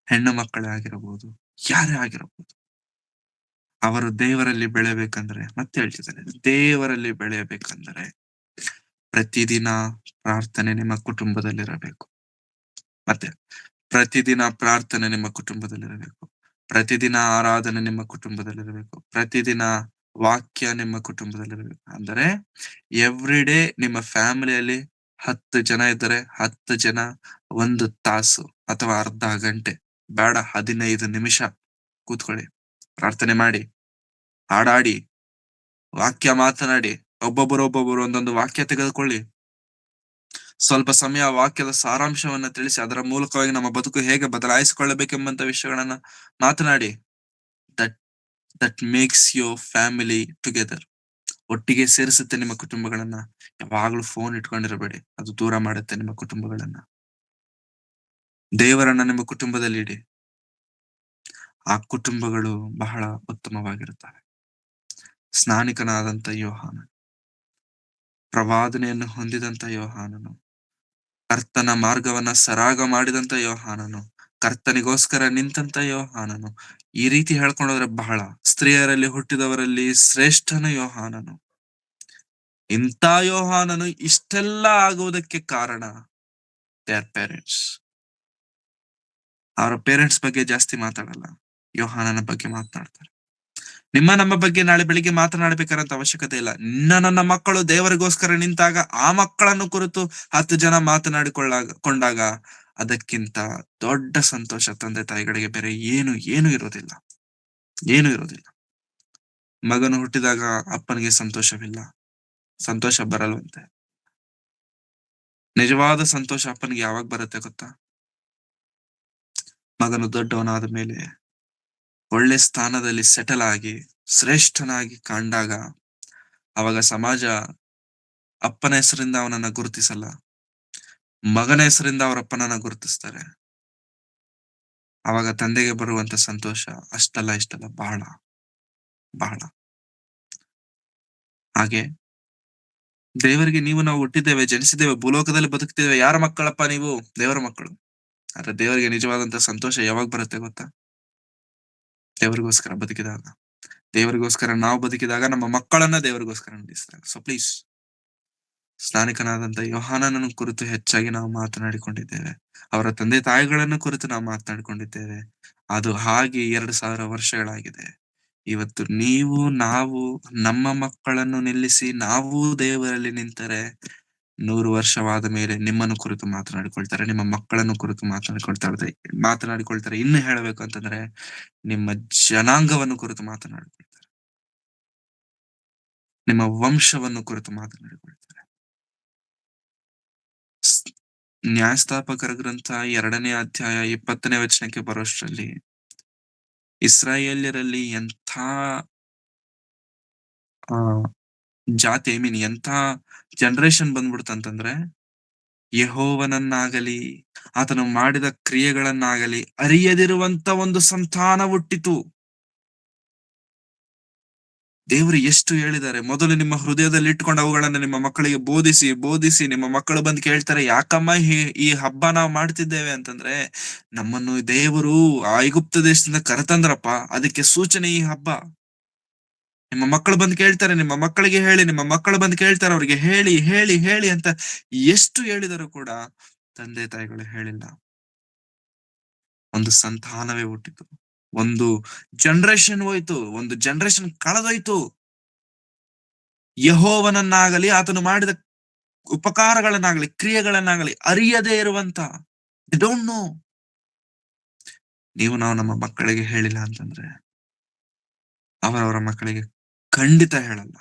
S1: ಹೆಣ್ಣು ಮಕ್ಕಳೇ ಆಗಿರಬಹುದು, ಯಾರೇ ಆಗಿರಬಹುದು. ಅವರು ದೇವರಲ್ಲಿ ಬೆಳೆಯಬೇಕಂದ್ರೆ ಮತ್ತೆ ಹೇಳ್ತಿದ್ದಾರೆ, ದೇವರಲ್ಲಿ ಬೆಳೆಯಬೇಕಂದ್ರೆ ಪ್ರತಿದಿನ ಪ್ರಾರ್ಥನೆ ನಿಮ್ಮ ಕುಟುಂಬದಲ್ಲಿರಬೇಕು. ಮತ್ತೆ ಪ್ರತಿದಿನ ಪ್ರಾರ್ಥನೆ ನಿಮ್ಮ ಕುಟುಂಬದಲ್ಲಿರಬೇಕು. ಪ್ರತಿದಿನ ಆರಾಧನೆ ನಿಮ್ಮ ಕುಟುಂಬದಲ್ಲಿರಬೇಕು. ಪ್ರತಿದಿನ ವಾಕ್ಯ ನಿಮ್ಮ ಕುಟುಂಬದಲ್ಲಿರಬೇಕು. ಅಂದರೆ ಎವ್ರಿ ಡೇ ನಿಮ್ಮ ಫ್ಯಾಮಿಲಿಯಲ್ಲಿ 10 ಜನ ಇದ್ದರೆ 10 ಜನ 1 ತಾಸು ಅಥವಾ ಅರ್ಧ ಗಂಟೆ, ಬೇಡ 15 ನಿಮಿಷ ಕೂತ್ಕೊಳ್ಳಿ, ಪ್ರಾರ್ಥನೆ ಮಾಡಿ, ಹಾಡಾಡಿ, ವಾಕ್ಯ ಮಾತನಾಡಿ, ಒಬ್ಬೊಬ್ಬರು ಒಂದೊಂದು ವಾಕ್ಯ ತೆಗೆದುಕೊಳ್ಳಿ. ಸ್ವಲ್ಪ ಸಮಯ ವಾಕ್ಯದ ಸಾರಾಂಶವನ್ನ ತಿಳಿಸಿ ಅದರ ಮೂಲಕವಾಗಿ ನಮ್ಮ ಬದುಕು ಹೇಗೆ ಬದಲಾಯಿಸಿಕೊಳ್ಳಬೇಕೆಂಬಂತ ವಿಷಯಗಳನ್ನ ಮಾತನಾಡಿ. That that makes your family together. ಒಟ್ಟಿಗೆ ಸೇರಿಸುತ್ತೆ ನಿಮ್ಮ ಕುಟುಂಬಗಳನ್ನ. ಯಾವಾಗ್ಲೂ ಫೋನ್ ಇಟ್ಕೊಂಡಿರಬೇಡಿ, ಅದು ದೂರ ಮಾಡುತ್ತೆ ನಿಮ್ಮ ಕುಟುಂಬಗಳನ್ನ. ದೇವರನ್ನ ನಿಮ್ಮ ಕುಟುಂಬದಲ್ಲಿ ಇಡಿ, ಆ ಕುಟುಂಬಗಳು ಬಹಳ ಉತ್ತಮವಾಗಿರುತ್ತವೆ. ಸ್ನಾನಿಕನಾದಂತ ಯೋಹಾನ, ಪ್ರವಾದನೆಯನ್ನು ಹೊಂದಿದಂತ ಯೋಹಾನನು, ಕರ್ತನ ಮಾರ್ಗವನ್ನ ಸರಾಗ ಮಾಡಿದಂತ ಯೋಹಾನನು, ಕರ್ತನಿಗೋಸ್ಕರ ನಿಂತಂತ ಯೋಹಾನನು, ಈ ರೀತಿ ಹೇಳ್ಕೊಂಡೋದ್ರೆ ಬಹಳ, ಸ್ತ್ರೀಯರಲ್ಲಿ ಹುಟ್ಟಿದವರಲ್ಲಿ ಶ್ರೇಷ್ಠನು ಯೋಹಾನನು. ಇಂಥ ಯೋಹಾನನು ಇಷ್ಟೆಲ್ಲ ಆಗುವುದಕ್ಕೆ ಕಾರಣ ದೇರ್ ಪೇರೆಂಟ್ಸ್. ಅವರ ಪೇರೆಂಟ್ಸ್ ಬಗ್ಗೆ ಜಾಸ್ತಿ ಮಾತಾಡಲ್ಲ, ಯೋಹಾನನ ಬಗ್ಗೆ ಮಾತನಾಡ್ತಾರೆ. ನಮ್ಮ ಬಗ್ಗೆ ನಾಳೆ ಬೆಳಿಗ್ಗೆ ಮಾತನಾಡಬೇಕಾದಂತ ಅವಶ್ಯಕತೆ ಇಲ್ಲ. ನನ್ನ ಮಕ್ಕಳು ದೇವರಿಗೋಸ್ಕರ ನಿಂತಾಗ ಆ ಮಕ್ಕಳನ್ನು ಕುರಿತು 10 ಜನ ಕೊಂಡಾಗ ಅದಕ್ಕಿಂತ ದೊಡ್ಡ ಸಂತೋಷ ತಂದೆ ತಾಯಿಗಳಿಗೆ ಬೇರೆ ಏನು ಇರೋದಿಲ್ಲ. ಏನು ಇರೋದಿಲ್ಲ. ಮಗನು ಹುಟ್ಟಿದಾಗ ಅಪ್ಪನಿಗೆ ಸಂತೋಷವಿಲ್ಲ, ಸಂತೋಷ ಬರಲ್ವಂತೆ. ನಿಜವಾದ ಸಂತೋಷ ಅಪ್ಪನಿಗೆ ಯಾವಾಗ ಬರುತ್ತೆ ಗೊತ್ತಾ? ಮಗನು ದೊಡ್ಡವನಾದ ಮೇಲೆ ಒಳ್ಳೆ ಸ್ಥಾನದಲ್ಲಿ ಸೆಟಲ್ ಆಗಿ ಶ್ರೇಷ್ಠನಾಗಿ ಕಂಡಾಗ, ಅವಾಗ ಸಮಾಜ ಅಪ್ಪನ ಹೆಸರಿಂದ ಅವನನ್ನ ಗುರುತಿಸಲ್ಲ, ಮಗನ ಹೆಸರಿಂದ ಅವರ ಅಪ್ಪನನ್ನ ಗುರುತಿಸ್ತಾರೆ. ಅವಾಗ ತಂದೆಗೆ ಬರುವಂತ ಸಂತೋಷ ಅಷ್ಟಲ್ಲ ಇಷ್ಟಲ್ಲ, ಬಹಳ ಬಹಳ. ಹಾಗೆ ದೇವರಿಗೆ ನಾವು ಹುಟ್ಟಿದ್ದೇವೆ, ಜನಿಸಿದ್ದೇವೆ, ಭೂಲೋಕದಲ್ಲಿ ಬದುಕ್ತಿದ್ದೇವೆ. ಯಾರ ಮಕ್ಕಳಪ್ಪ ನೀವು? ದೇವರ ಮಕ್ಕಳು. ಆದ್ರೆ ದೇವರಿಗೆ ನಿಜವಾದಂತ ಸಂತೋಷ ಯಾವಾಗ ಬರುತ್ತೆ ಗೊತ್ತಾ? ದೇವರಿಗೋಸ್ಕರ ಬದುಕಿದಾಗ. ದೇವರಿಗೋಸ್ಕರ ನಾವು ಬದುಕಿದಾಗ ನಮ್ಮ ಮಕ್ಕಳನ್ನ ದೇವರಿಗೋಸ್ಕರ ನಡೆಸಿದಾಗ. ಸೊ ಪ್ಲೀಸ್, ಸ್ನಾನಿಕನಾದಂತ ಯೋಹಾನನ ಕುರಿತು ಹೆಚ್ಚಾಗಿ ನಾವು ಮಾತನಾಡಿಕೊಂಡಿದ್ದೇವೆ. ಅವರ ತಂದೆ ತಾಯಿಗಳನ್ನು ಕುರಿತು ನಾವು ಮಾತನಾಡಿಕೊಂಡಿದ್ದೇವೆ. ಅದು ಹಾಗೆ 2000 ವರ್ಷಗಳಾಗಿದೆ. ಇವತ್ತು ನಾವು ನಮ್ಮ ಮಕ್ಕಳನ್ನು ನಿಲ್ಲಿಸಿ ನಾವು ದೇವರಲ್ಲಿ ನಿಂತರೆ 100 ವರ್ಷವಾದ ಮೇಲೆ ನಿಮ್ಮನ್ನು ಕುರಿತು ಮಾತನಾಡಿಕೊಳ್ತಾರೆ, ನಿಮ್ಮ ಮಕ್ಕಳನ್ನು ಕುರಿತು ಮಾತನಾಡಿಕೊಳ್ತಾರೆ. ಇನ್ನು ಹೇಳಬೇಕು ಅಂತಂದ್ರೆ ನಿಮ್ಮ ಜನಾಂಗವನ್ನು ಕುರಿತು ಮಾತನಾಡಿಕೊಳ್ತಾರೆ, ನಿಮ್ಮ ವಂಶವನ್ನು ಕುರಿತು ಮಾತನಾಡಿಕೊಳ್ತಾರೆ. ನ್ಯಾಯಸ್ಥಾಪಕರ ಗ್ರಂಥ 2ನೇ ಅಧ್ಯಾಯ 20ನೇ ವಚನಕ್ಕೆ ಬರೋಷ್ಟರಲ್ಲಿ ಇಸ್ರಾಯೇಲ್ಯರಲ್ಲಿ ಎಂಥ ಜಾತಿ, ಎಂಥ ಜನರೇಷನ್ ಬಂದ್ಬಿಡ್ತಂತಂದ್ರೆ, ಯೆಹೋವನನ್ನಾಗಲಿ ಆತನು ಮಾಡಿದ ಕ್ರಿಯೆಗಳನ್ನಾಗಲಿ ಅರಿಯದಿರುವಂತ ಒಂದು ಸಂತಾನ ಹುಟ್ಟಿತು. ದೇವರು ಎಷ್ಟು ಹೇಳಿದ್ದಾರೆ. ಮೊದಲು ನಿಮ್ಮ ಹೃದಯದಲ್ಲಿ ಇಟ್ಕೊಂಡು ಅವುಗಳನ್ನ ನಿಮ್ಮ ಮಕ್ಕಳಿಗೆ ಬೋಧಿಸಿ ನಿಮ್ಮ ಮಕ್ಕಳು ಬಂದು ಕೇಳ್ತಾರೆ, ಯಾಕಮ್ಮ ಈ ಹಬ್ಬ ನಾವು ಮಾಡ್ತಿದ್ದೇವೆ ಅಂತಂದ್ರೆ, ನಮ್ಮನ್ನು ದೇವರು ಐಗುಪ್ತ ದೇಶದಿಂದ ಕರೆತಂದ್ರಪ್ಪ, ಅದಕ್ಕೆ ಸೂಚನೆ ಈ ಹಬ್ಬ. ನಿಮ್ಮ ಮಕ್ಕಳು ಬಂದು ಕೇಳ್ತಾರೆ, ನಿಮ್ಮ ಮಕ್ಕಳಿಗೆ ಹೇಳಿ, ನಿಮ್ಮ ಮಕ್ಕಳು ಬಂದು ಕೇಳ್ತಾರೆ, ಅವ್ರಿಗೆ ಹೇಳಿ ಹೇಳಿ ಹೇಳಿ ಅಂತ ಎಷ್ಟು ಹೇಳಿದರೂ ಕೂಡ ತಂದೆ ತಾಯಿಗಳು ಹೇಳಿಲ್ಲ. ಒಂದು ಸಂತಾನವೇ ಹುಟ್ಟಿತು, ಒಂದು ಜನರೇಷನ್ ಹೋಯ್ತು, ಒಂದು ಜನರೇಷನ್ ಕಳೆದೋಯ್ತು. ಯೆಹೋವನನ್ನಾಗಲಿ ಆತನು ಮಾಡಿದ ಉಪಕಾರಗಳನ್ನಾಗಲಿ ಕ್ರಿಯೆಗಳನ್ನಾಗಲಿ ಅರಿಯದೇ ಇರುವಂತ, ದೇ ಡೋಂಟ್ ನೋ. ನಾವು ನಮ್ಮ ಮಕ್ಕಳಿಗೆ ಹೇಳಿಲ್ಲ ಅಂತಂದ್ರೆ ಅವರವರ ಮಕ್ಕಳಿಗೆ ಖಂಡಿತ ಹೇಳಲ್ಲ,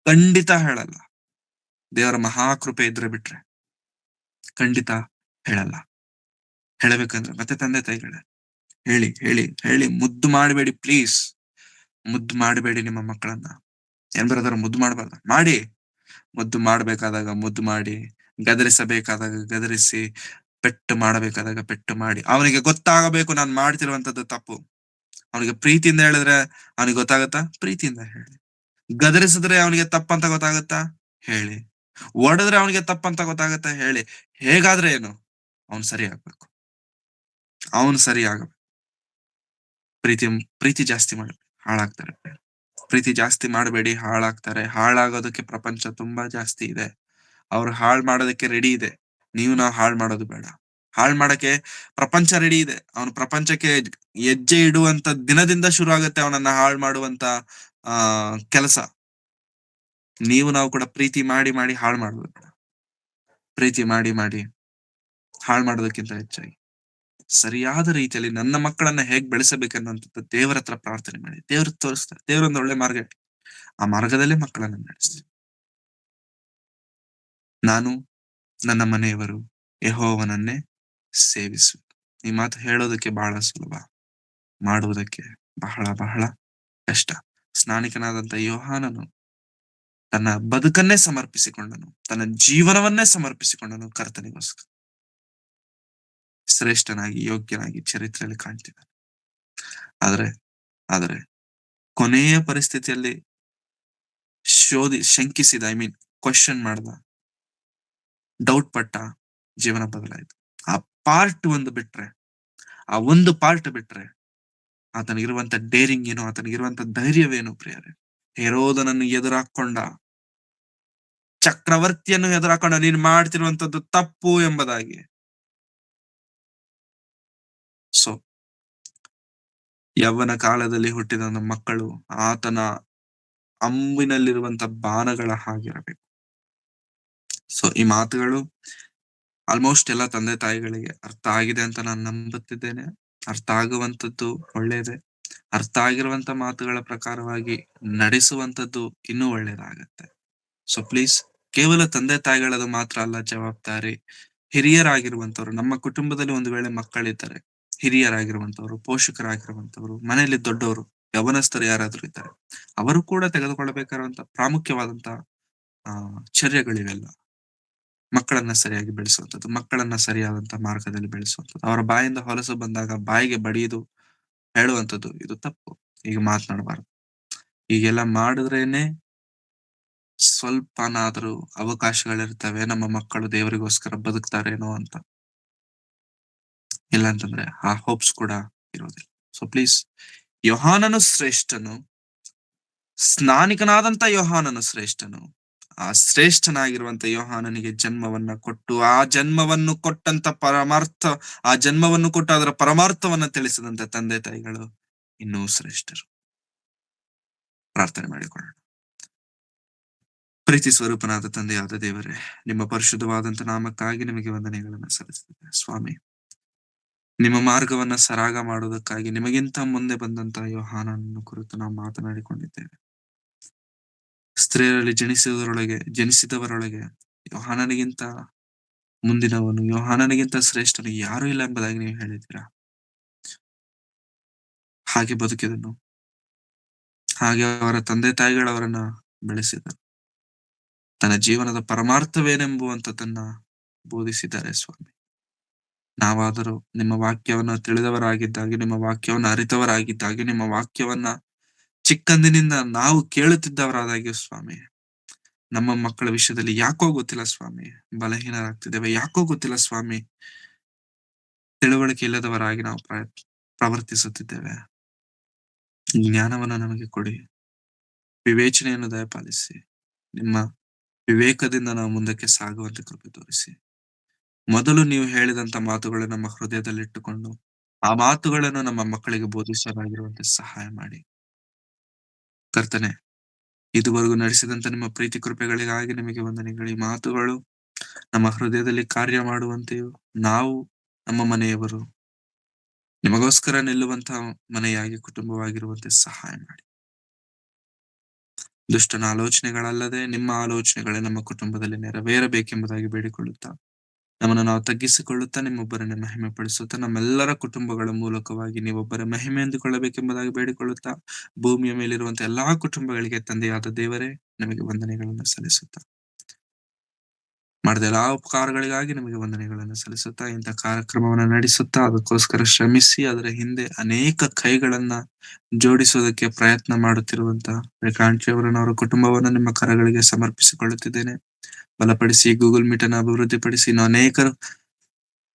S1: ಖಂಡಿತ ಹೇಳಲ್ಲ. ದೇವರ ಮಹಾಕೃಪೆ ಇದ್ರೆ ಬಿಟ್ರೆ ಖಂಡಿತ ಹೇಳಲ್ಲ. ಹೇಳಬೇಕಂದ್ರೆ ಮತ್ತೆ ತಂದೆ ತಾಯಿಗಳೇ ಹೇಳಿ ಹೇಳಿ ಹೇಳಿ, ಮುದ್ದು ಮಾಡಬೇಡಿ ಪ್ಲೀಸ್. ಮುದ್ದು ಮಾಡಬೇಡಿ ನಿಮ್ಮ ಮಕ್ಕಳನ್ನ. ಏನ್ ಬರೋದಾರ ಮುದ್ದು ಮಾಡಬಾರ್ದ? ಮಾಡಿ. ಮುದ್ದು ಮಾಡ್ಬೇಕಾದಾಗ ಮುದ್ದು ಮಾಡಿ, ಗದರಿಸಬೇಕಾದಾಗ ಗದರಿಸಿ, ಪೆಟ್ಟು ಮಾಡಬೇಕಾದಾಗ ಪೆಟ್ಟು ಮಾಡಿ. ಅವನಿಗೆ ಗೊತ್ತಾಗಬೇಕು ನಾನು ಮಾಡ್ತಿರುವಂತದ್ದು ತಪ್ಪು. ಅವನಿಗೆ ಪ್ರೀತಿಯಿಂದ ಹೇಳಿದ್ರೆ ಅವನಿಗೆ ಗೊತ್ತಾಗತ್ತಾ? ಪ್ರೀತಿಯಿಂದ ಹೇಳಿ. ಗದರಿಸಿದ್ರೆ ಅವನಿಗೆ ತಪ್ಪಂತ ಗೊತ್ತಾಗತ್ತಾ? ಹೇಳಿ. ಒಡೆದ್ರೆ ಅವನಿಗೆ ತಪ್ಪಂತ ಗೊತ್ತಾಗತ್ತಾ? ಹೇಳಿ. ಹೇಗಾದ್ರೆ ಏನು, ಅವನು ಸರಿ ಆಗ್ಬೇಕು, ಅವನು ಸರಿ ಆಗಬೇಕು. ಪ್ರೀತಿ ಜಾಸ್ತಿ ಮಾಡ್ಬೇಕು. ಹಾಳಾಗ್ತಾರೆ. ಪ್ರೀತಿ ಜಾಸ್ತಿ ಮಾಡಬೇಡಿ, ಹಾಳಾಗ್ತಾರೆ. ಹಾಳಾಗೋದಕ್ಕೆ ಪ್ರಪಂಚ ತುಂಬಾ ಜಾಸ್ತಿ ಇದೆ. ಅವ್ರು ಹಾಳ್ ಮಾಡೋದಕ್ಕೆ ರೆಡಿ ಇದೆ. ನಾವು ಹಾಳ್ ಮಾಡೋದು ಬೇಡ. ಹಾಳ್ ಮಾಡಕ್ಕೆ ಪ್ರಪಂಚ ರೆಡಿ ಇದೆ. ಅವನು ಪ್ರಪಂಚಕ್ಕೆ ಹೆಜ್ಜೆ ಇಡುವಂತ ದಿನದಿಂದ ಶುರು ಆಗುತ್ತೆ ಅವನನ್ನ ಹಾಳ್ ಮಾಡುವಂತ ಆ ಕೆಲಸ. ನಾವು ಕೂಡ ಪ್ರೀತಿ ಮಾಡಿ ಮಾಡಿ ಹಾಳ್ ಮಾಡೋದು ಬೇಡ. ಪ್ರೀತಿ ಮಾಡಿ ಮಾಡಿ ಹಾಳ್ ಮಾಡೋದಕ್ಕಿಂತ ಹೆಚ್ಚಾಗಿ ಸರಿಯಾದ ರೀತಿಯಲ್ಲಿ ನನ್ನ ಮಕ್ಕಳನ್ನ ಹೇಗ್ ಬೆಳೆಸಬೇಕನ್ನುವಂಥದ್ದು ದೇವರ ಹತ್ರ ಪ್ರಾರ್ಥನೆ ಮಾಡಿ. ದೇವ್ರು ತೋರಿಸ್ತಾರೆ. ದೇವ್ರೊಂದು ಒಳ್ಳೆ ಮಾರ್ಗ ಇಟ್ಟು ಆ ಮಾರ್ಗದಲ್ಲೇ ಮಕ್ಕಳನ್ನ ನಡೆಸಿ. ನಾನು ನನ್ನ ಮನೆಯವರು ಯೆಹೋವನನ್ನೇ ಸೇವಿಸು. ಈ ಮಾತು ಹೇಳೋದಕ್ಕೆ ಬಹಳ ಸುಲಭ, ಮಾಡುವುದಕ್ಕೆ ಬಹಳ ಬಹಳ ಕಷ್ಟ. ಸ್ನಾನಿಕನಾದಂತ ಯೋಹಾನನು ತನ್ನ ಬದುಕನ್ನೇ ಸಮರ್ಪಿಸಿಕೊಂಡನು, ತನ್ನ ಜೀವನವನ್ನೇ ಸಮರ್ಪಿಸಿಕೊಂಡನು ಕರ್ತನಿಗೋಸ್ಕರ. ಶ್ರೇಷ್ಠನಾಗಿ ಯೋಗ್ಯನಾಗಿ ಚರಿತ್ರೆಯಲ್ಲಿ ಕಾಣ್ತಿದ್ದಾನೆ. ಆದ್ರೆ ಆದ್ರೆ ಕೊನೆಯ ಪರಿಸ್ಥಿತಿಯಲ್ಲಿ ಶಂಕಿಸಿದ, ಕ್ವಶನ್ ಮಾಡ್ದ, ಡೌಟ್ ಪಟ್ಟ, ಜೀವನ ಬದಲಾಯಿತು. ಆ ಒಂದು ಪಾರ್ಟ್ ಬಿಟ್ರೆ ಆತನಿಗಿರುವಂತ ಡೇರಿಂಗ್ ಏನು, ಆತನಿಗಿರುವಂತ ಧೈರ್ಯವೇನು ಪ್ರಿಯರೇ. ಹೆರೋದನನ್ನು ಎದುರಾಕೊಂಡ, ಚಕ್ರವರ್ತಿಯನ್ನು ಎದುರಾಕೊಂಡ, ನೀನು ಮಾಡ್ತಿರುವಂತದ್ದು ತಪ್ಪು ಎಂಬುದಾಗಿ. ಸೊ ಯೌವನ ಕಾಲದಲ್ಲಿ ಹುಟ್ಟಿದ ಮಕ್ಕಳು ಆತನ ಅಂಬಿನಲ್ಲಿರುವಂತ ಬಾಣಗಳ ಹಾಗಿರಬೇಕು. ಸೊ ಈ ಮಾತುಗಳು ಆಲ್ಮೋಸ್ಟ್ ಎಲ್ಲ ತಂದೆ ತಾಯಿಗಳಿಗೆ ಅರ್ಥ ಆಗಿದೆ ಅಂತ ನಾನು ನಂಬುತ್ತಿದ್ದೇನೆ. ಅರ್ಥ ಆಗುವಂತದ್ದು ಒಳ್ಳೇದೆ. ಅರ್ಥ ಆಗಿರುವಂತ ಮಾತುಗಳ ಪ್ರಕಾರವಾಗಿ ನಡೆಸುವಂತದ್ದು ಇನ್ನೂ ಒಳ್ಳೇದಾಗತ್ತೆ. ಸೊ ಪ್ಲೀಸ್, ಕೇವಲ ತಂದೆ ತಾಯಿಗಳದು ಮಾತ್ರ ಅಲ್ಲ ಜವಾಬ್ದಾರಿ. ಹಿರಿಯರಾಗಿರುವಂತವ್ರು, ನಮ್ಮ ಕುಟುಂಬದಲ್ಲಿ ಒಂದು ವೇಳೆ ಮಕ್ಕಳಿದ್ದಾರೆ, ಹಿರಿಯರಾಗಿರುವಂತವ್ರು, ಪೋಷಕರಾಗಿರುವಂತವ್ರು, ಮನೆಯಲ್ಲಿ ದೊಡ್ಡವರು, ಯವನಸ್ಥರು ಯಾರಾದ್ರೂ ಇದ್ದಾರೆ, ಅವರು ಕೂಡ ತೆಗೆದುಕೊಳ್ಳಬೇಕಾದಂತ ಪ್ರಾಮುಖ್ಯವಾದಂತ ಚರ್ಯಗಳಿವೆಲ್ಲ. ಮಕ್ಕಳನ್ನ ಸರಿಯಾಗಿ ಬೆಳೆಸುವಂಥದ್ದು, ಮಕ್ಕಳನ್ನ ಸರಿಯಾದಂತ ಮಾರ್ಗದಲ್ಲಿ ಬೆಳೆಸುವಂಥದ್ದು, ಅವರ ಬಾಯಿಂದ ಹೊಲಸು ಬಂದಾಗ ಬಾಯಿಗೆ ಬಡಿಯುವುದು, ಹೇಳುವಂಥದ್ದು, ಇದು ತಪ್ಪು. ಈಗ ಮಾತನಾಡಬಾರದು. ಈಗೆಲ್ಲ ಮಾಡಿದ್ರೇನೆ ಸ್ವಲ್ಪನಾದ್ರೂ ಅವಕಾಶಗಳಿರ್ತವೆ ನಮ್ಮ ಮಕ್ಕಳು ದೇವರಿಗೋಸ್ಕರ ಬದುಕ್ತಾರೇನೋ ಅಂತ. ಇಲ್ಲ ಅಂತಂದ್ರೆ ಆ ಹೋಪ್ಸ್ ಕೂಡ ಇರೋದಿಲ್ಲ. ಸೊ ಪ್ಲೀಸ್, ಯೋಹಾನನು ಶ್ರೇಷ್ಠನು, ಸ್ನಾನಿಕನಾದಂತ ಯೋಹಾನನು ಶ್ರೇಷ್ಠನು. ಆ ಶ್ರೇಷ್ಠನಾಗಿರುವಂತ ಯೋಹಾನನಿಗೆ ಜನ್ಮವನ್ನ ಕೊಟ್ಟು, ಆ ಜನ್ಮವನ್ನು ಕೊಟ್ಟಂತ ಆ ಜನ್ಮವನ್ನು ಕೊಟ್ಟು ಅದರ ಪರಮಾರ್ಥವನ್ನ ತಿಳಿಸಿದಂತ ತಂದೆ ತಾಯಿಗಳು ಇನ್ನೂ ಶ್ರೇಷ್ಠರು. ಪ್ರಾರ್ಥನೆ ಮಾಡಿಕೊಳ್ಳೋಣ. ಪ್ರೀತಿ ಸ್ವರೂಪನಾದ ತಂದೆಯಾದ ದೇವರೇ, ನಿಮ್ಮ ಪರಿಶುದ್ಧವಾದಂತ ನಾಮಕ್ಕಾಗಿ ನಿಮಗೆ ವಂದನೆಗಳನ್ನ ಸಲ್ಲಿಸುತ್ತೇವೆ ಸ್ವಾಮಿ. ನಿಮ್ಮ ಮಾರ್ಗವನ್ನ ಸರಾಗ ಮಾಡುವುದಕ್ಕಾಗಿ ನಿಮಗಿಂತ ಮುಂದೆ ಬಂದಂತ ಯೋಹಾನನನ್ನು ಕುರಿತು ನಾವು ಮಾತನಾಡಿಕೊಂಡಿದ್ದೇವೆ. ಸ್ತ್ರೀಯರಲ್ಲಿ ಜನಿಸಿದವರೊಳಗೆ ಯೋಹಾನನಿಗಿಂತ ಮುಂದಿನವನು, ಯೋಹಾನನಿಗಿಂತ ಶ್ರೇಷ್ಠನು ಯಾರು ಇಲ್ಲ ಎಂಬುದಾಗಿ ನೀವು ಹೇಳಿದ್ದೀರಾ. ಹಾಗೆ ಬದುಕಿದನು, ಹಾಗೆ ಅವರ ತಂದೆ ತಾಯಿಗಳು ಅವರನ್ನ ಬೆಳೆಸಿದರು. ತನ್ನ ಜೀವನದ ಪರಮಾರ್ಥವೇನೆಂಬುವಂಥದ್ದನ್ನ ಬೋಧಿಸಿದ್ದಾರೆ ಸ್ವಾಮಿ. ನಾವಾದರೂ ನಿಮ್ಮ ವಾಕ್ಯವನ್ನ ತಿಳಿದವರಾಗಿದ್ದಾಗೆ, ನಿಮ್ಮ ವಾಕ್ಯವನ್ನ ಅರಿತವರಾಗಿದ್ದಾಗೆ, ನಿಮ್ಮ ವಾಕ್ಯವನ್ನ ಚಿಕ್ಕಂದಿನಿಂದ ನಾವು ಕೇಳುತ್ತಿದ್ದವರಾದಾಗೆ ಸ್ವಾಮಿ, ನಮ್ಮ ಮಕ್ಕಳ ವಿಷಯದಲ್ಲಿ ಯಾಕೋ ಗೊತ್ತಿಲ್ಲ ಸ್ವಾಮಿ ಬಲಹೀನರಾಗ್ತಿದ್ದೇವೆ. ಯಾಕೋ ಗೊತ್ತಿಲ್ಲ ಸ್ವಾಮಿ ತಿಳುವಳಿಕೆ ಇಲ್ಲದವರಾಗಿ ನಾವು ಪ್ರವರ್ತಿಸುತ್ತಿದ್ದೇವೆ. ಜ್ಞಾನವನ್ನ ನಮಗೆ ಕೊಡಿ, ವಿವೇಚನೆಯನ್ನು ದಯಪಾಲಿಸಿ, ನಿಮ್ಮ ವಿವೇಕದಿಂದ ನಾವು ಮುಂದಕ್ಕೆ ಸಾಗುವಂತೆ ಕೃಪೆ ತೋರಿಸಿ. ಮೊದಲು ನೀವು ಹೇಳಿದಂತ ಮಾತುಗಳು ನಮ್ಮ ಹೃದಯದಲ್ಲಿಟ್ಟುಕೊಂಡು ಆ ಮಾತುಗಳನ್ನು ನಮ್ಮ ಮಕ್ಕಳಿಗೆ ಬೋಧಿಸಲಾಗಿರುವಂತೆ ಸಹಾಯ ಮಾಡಿ. ಕರ್ತನೆ, ಇದುವರೆಗೂ ನಡೆಸಿದಂತ ನಿಮ್ಮ ಪ್ರೀತಿ ಕೃಪೆಗಳಿಗಾಗಿ ನಿಮಗೆ ವಂದನೆಗಳು. ಈ ಮಾತುಗಳು ನಮ್ಮ ಹೃದಯದಲ್ಲಿ ಕಾರ್ಯ ಮಾಡುವಂತೆಯೂ, ನಾವು ನಮ್ಮ ಮನೆಯವರು ನಿಮಗೋಸ್ಕರ ನಿಲ್ಲುವಂತಹ ಮನೆಯಾಗಿ, ಕುಟುಂಬವಾಗಿರುವಂತೆ ಸಹಾಯ ಮಾಡಿ. ದುಷ್ಟನ ಆಲೋಚನೆಗಳಲ್ಲದೆ ನಿಮ್ಮ ಆಲೋಚನೆಗಳೇ ನಮ್ಮ ಕುಟುಂಬದಲ್ಲಿ ನೆರವೇರಬೇಕೆಂಬುದಾಗಿ ಬೇಡಿಕೊಳ್ಳುತ್ತಾ, ನಮ್ಮನ್ನು ನಾವು ತಗ್ಗಿಸಿಕೊಳ್ಳುತ್ತಾ ನಿಮ್ಮೊಬ್ಬರನ್ನೇ ಮಹಿಮೆ ಪಡಿಸುತ್ತಾ, ನಮ್ಮೆಲ್ಲರ ಕುಟುಂಬಗಳ ಮೂಲಕವಾಗಿ ನೀವೊಬ್ಬರ ಮಹಿಮೆ ಎಂದುಕೊಳ್ಳಬೇಕೆಂಬುದಾಗಿ ಬೇಡಿಕೊಳ್ಳುತ್ತಾ, ಭೂಮಿಯ ಮೇಲಿರುವಂತಹ ಎಲ್ಲಾ ಕುಟುಂಬಗಳಿಗೆ ತಂದೆಯಾದ ದೇವರೇ ನಿಮಗೆ ವಂದನೆಗಳನ್ನು ಸಲ್ಲಿಸುತ್ತಾ, ಮಾಡಿದ ಎಲ್ಲಾ ಉಪಕಾರಗಳಿಗಾಗಿ ನಿಮಗೆ ವಂದನೆಗಳನ್ನು ಸಲ್ಲಿಸುತ್ತಾ, ಇಂಥ ಕಾರ್ಯಕ್ರಮವನ್ನು ನಡೆಸುತ್ತಾ ಅದಕ್ಕೋಸ್ಕರ ಶ್ರಮಿಸಿ ಅದರ ಹಿಂದೆ ಅನೇಕ ಕೈಗಳನ್ನ ಜೋಡಿಸುವುದಕ್ಕೆ ಪ್ರಯತ್ನ ಮಾಡುತ್ತಿರುವಂತ ರೇಖಾಂಚಿಯವರನ್ನ, ಅವರ ಕುಟುಂಬವನ್ನು ನಿಮ್ಮ ಕರಗಳಿಗೆ ಸಮರ್ಪಿಸಿಕೊಳ್ಳುತ್ತಿದ್ದೇನೆ. ಬಲಪಡಿಸಿ, ಗೂಗಲ್ ಮೀಟ್ ಅನ್ನು ಅಭಿವೃದ್ಧಿಪಡಿಸಿ, ಇನ್ನು ಅನೇಕರು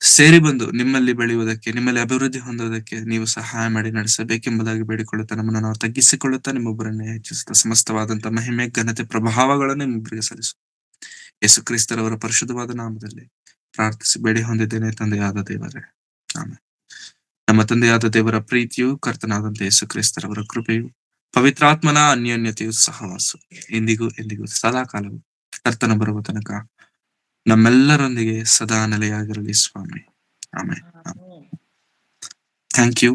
S1: ಸೇರಿ ಬಂದು ನಿಮ್ಮಲ್ಲಿ ಬೆಳೆಯುವುದಕ್ಕೆ, ನಿಮ್ಮಲ್ಲಿ ಅಭಿವೃದ್ಧಿ ಹೊಂದುವುದಕ್ಕೆ ನೀವು ಸಹಾಯ ಮಾಡಿ ನಡೆಸಬೇಕೆಂಬುದಾಗಿ ಬೇಡಿಕೊಳ್ಳುತ್ತಾ ನಮ್ಮನ್ನು ನಾವು ತಗ್ಗಿಸಿಕೊಳ್ಳುತ್ತಾ ನಿಮ್ಮೊಬ್ಬರನ್ನೇ ಹೆಚ್ಚಿಸುತ್ತಾ ಸಮಸ್ತವಾದಂತಹ ಮಹಿಮೆ, ಘನತೆ, ಪ್ರಭಾವಗಳನ್ನು ನಿಮ್ಮೊಬ್ಬರಿಗೆ ಸಲ್ಲಿಸು. ಯೇಸು ಕ್ರಿಸ್ತರವರ ಪರಿಶುದ್ಧವಾದ ನಾಮದಲ್ಲಿ ಪ್ರಾರ್ಥಿಸಿ ಬೇಡಿ ಹೊಂದಿದ್ದೇನೆ ತಂದೆಯಾದ ದೇವರೇ, ಆಮೆನ್. ನಮ್ಮ ತಂದೆಯಾದ ದೇವರ ಪ್ರೀತಿಯು, ಕರ್ತನಾದಂತ ಯೇಸು ಕ್ರಿಸ್ತರವರ ಕೃಪೆಯು, ಪವಿತ್ರಾತ್ಮನ ಅನ್ಯೋನ್ಯತೆಯು ಸಹವಾಸ ಇಂದಿಗೂ ಎಂದಿಗೂ ಸದಾಕಾಲವು ಕರ್ತನ ಬರುವ ತನಕ ನಮ್ಮೆಲ್ಲರೊಂದಿಗೆ ಸದಾ ನೆಲೆಯಾಗಿರಲಿ ಸ್ವಾಮಿ. ಆಮೇಲೆ ಥ್ಯಾಂಕ್ ಯು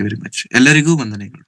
S1: ವೆರಿ ಮಚ್. ಎಲ್ಲರಿಗೂ ವಂದನೆಗಳು.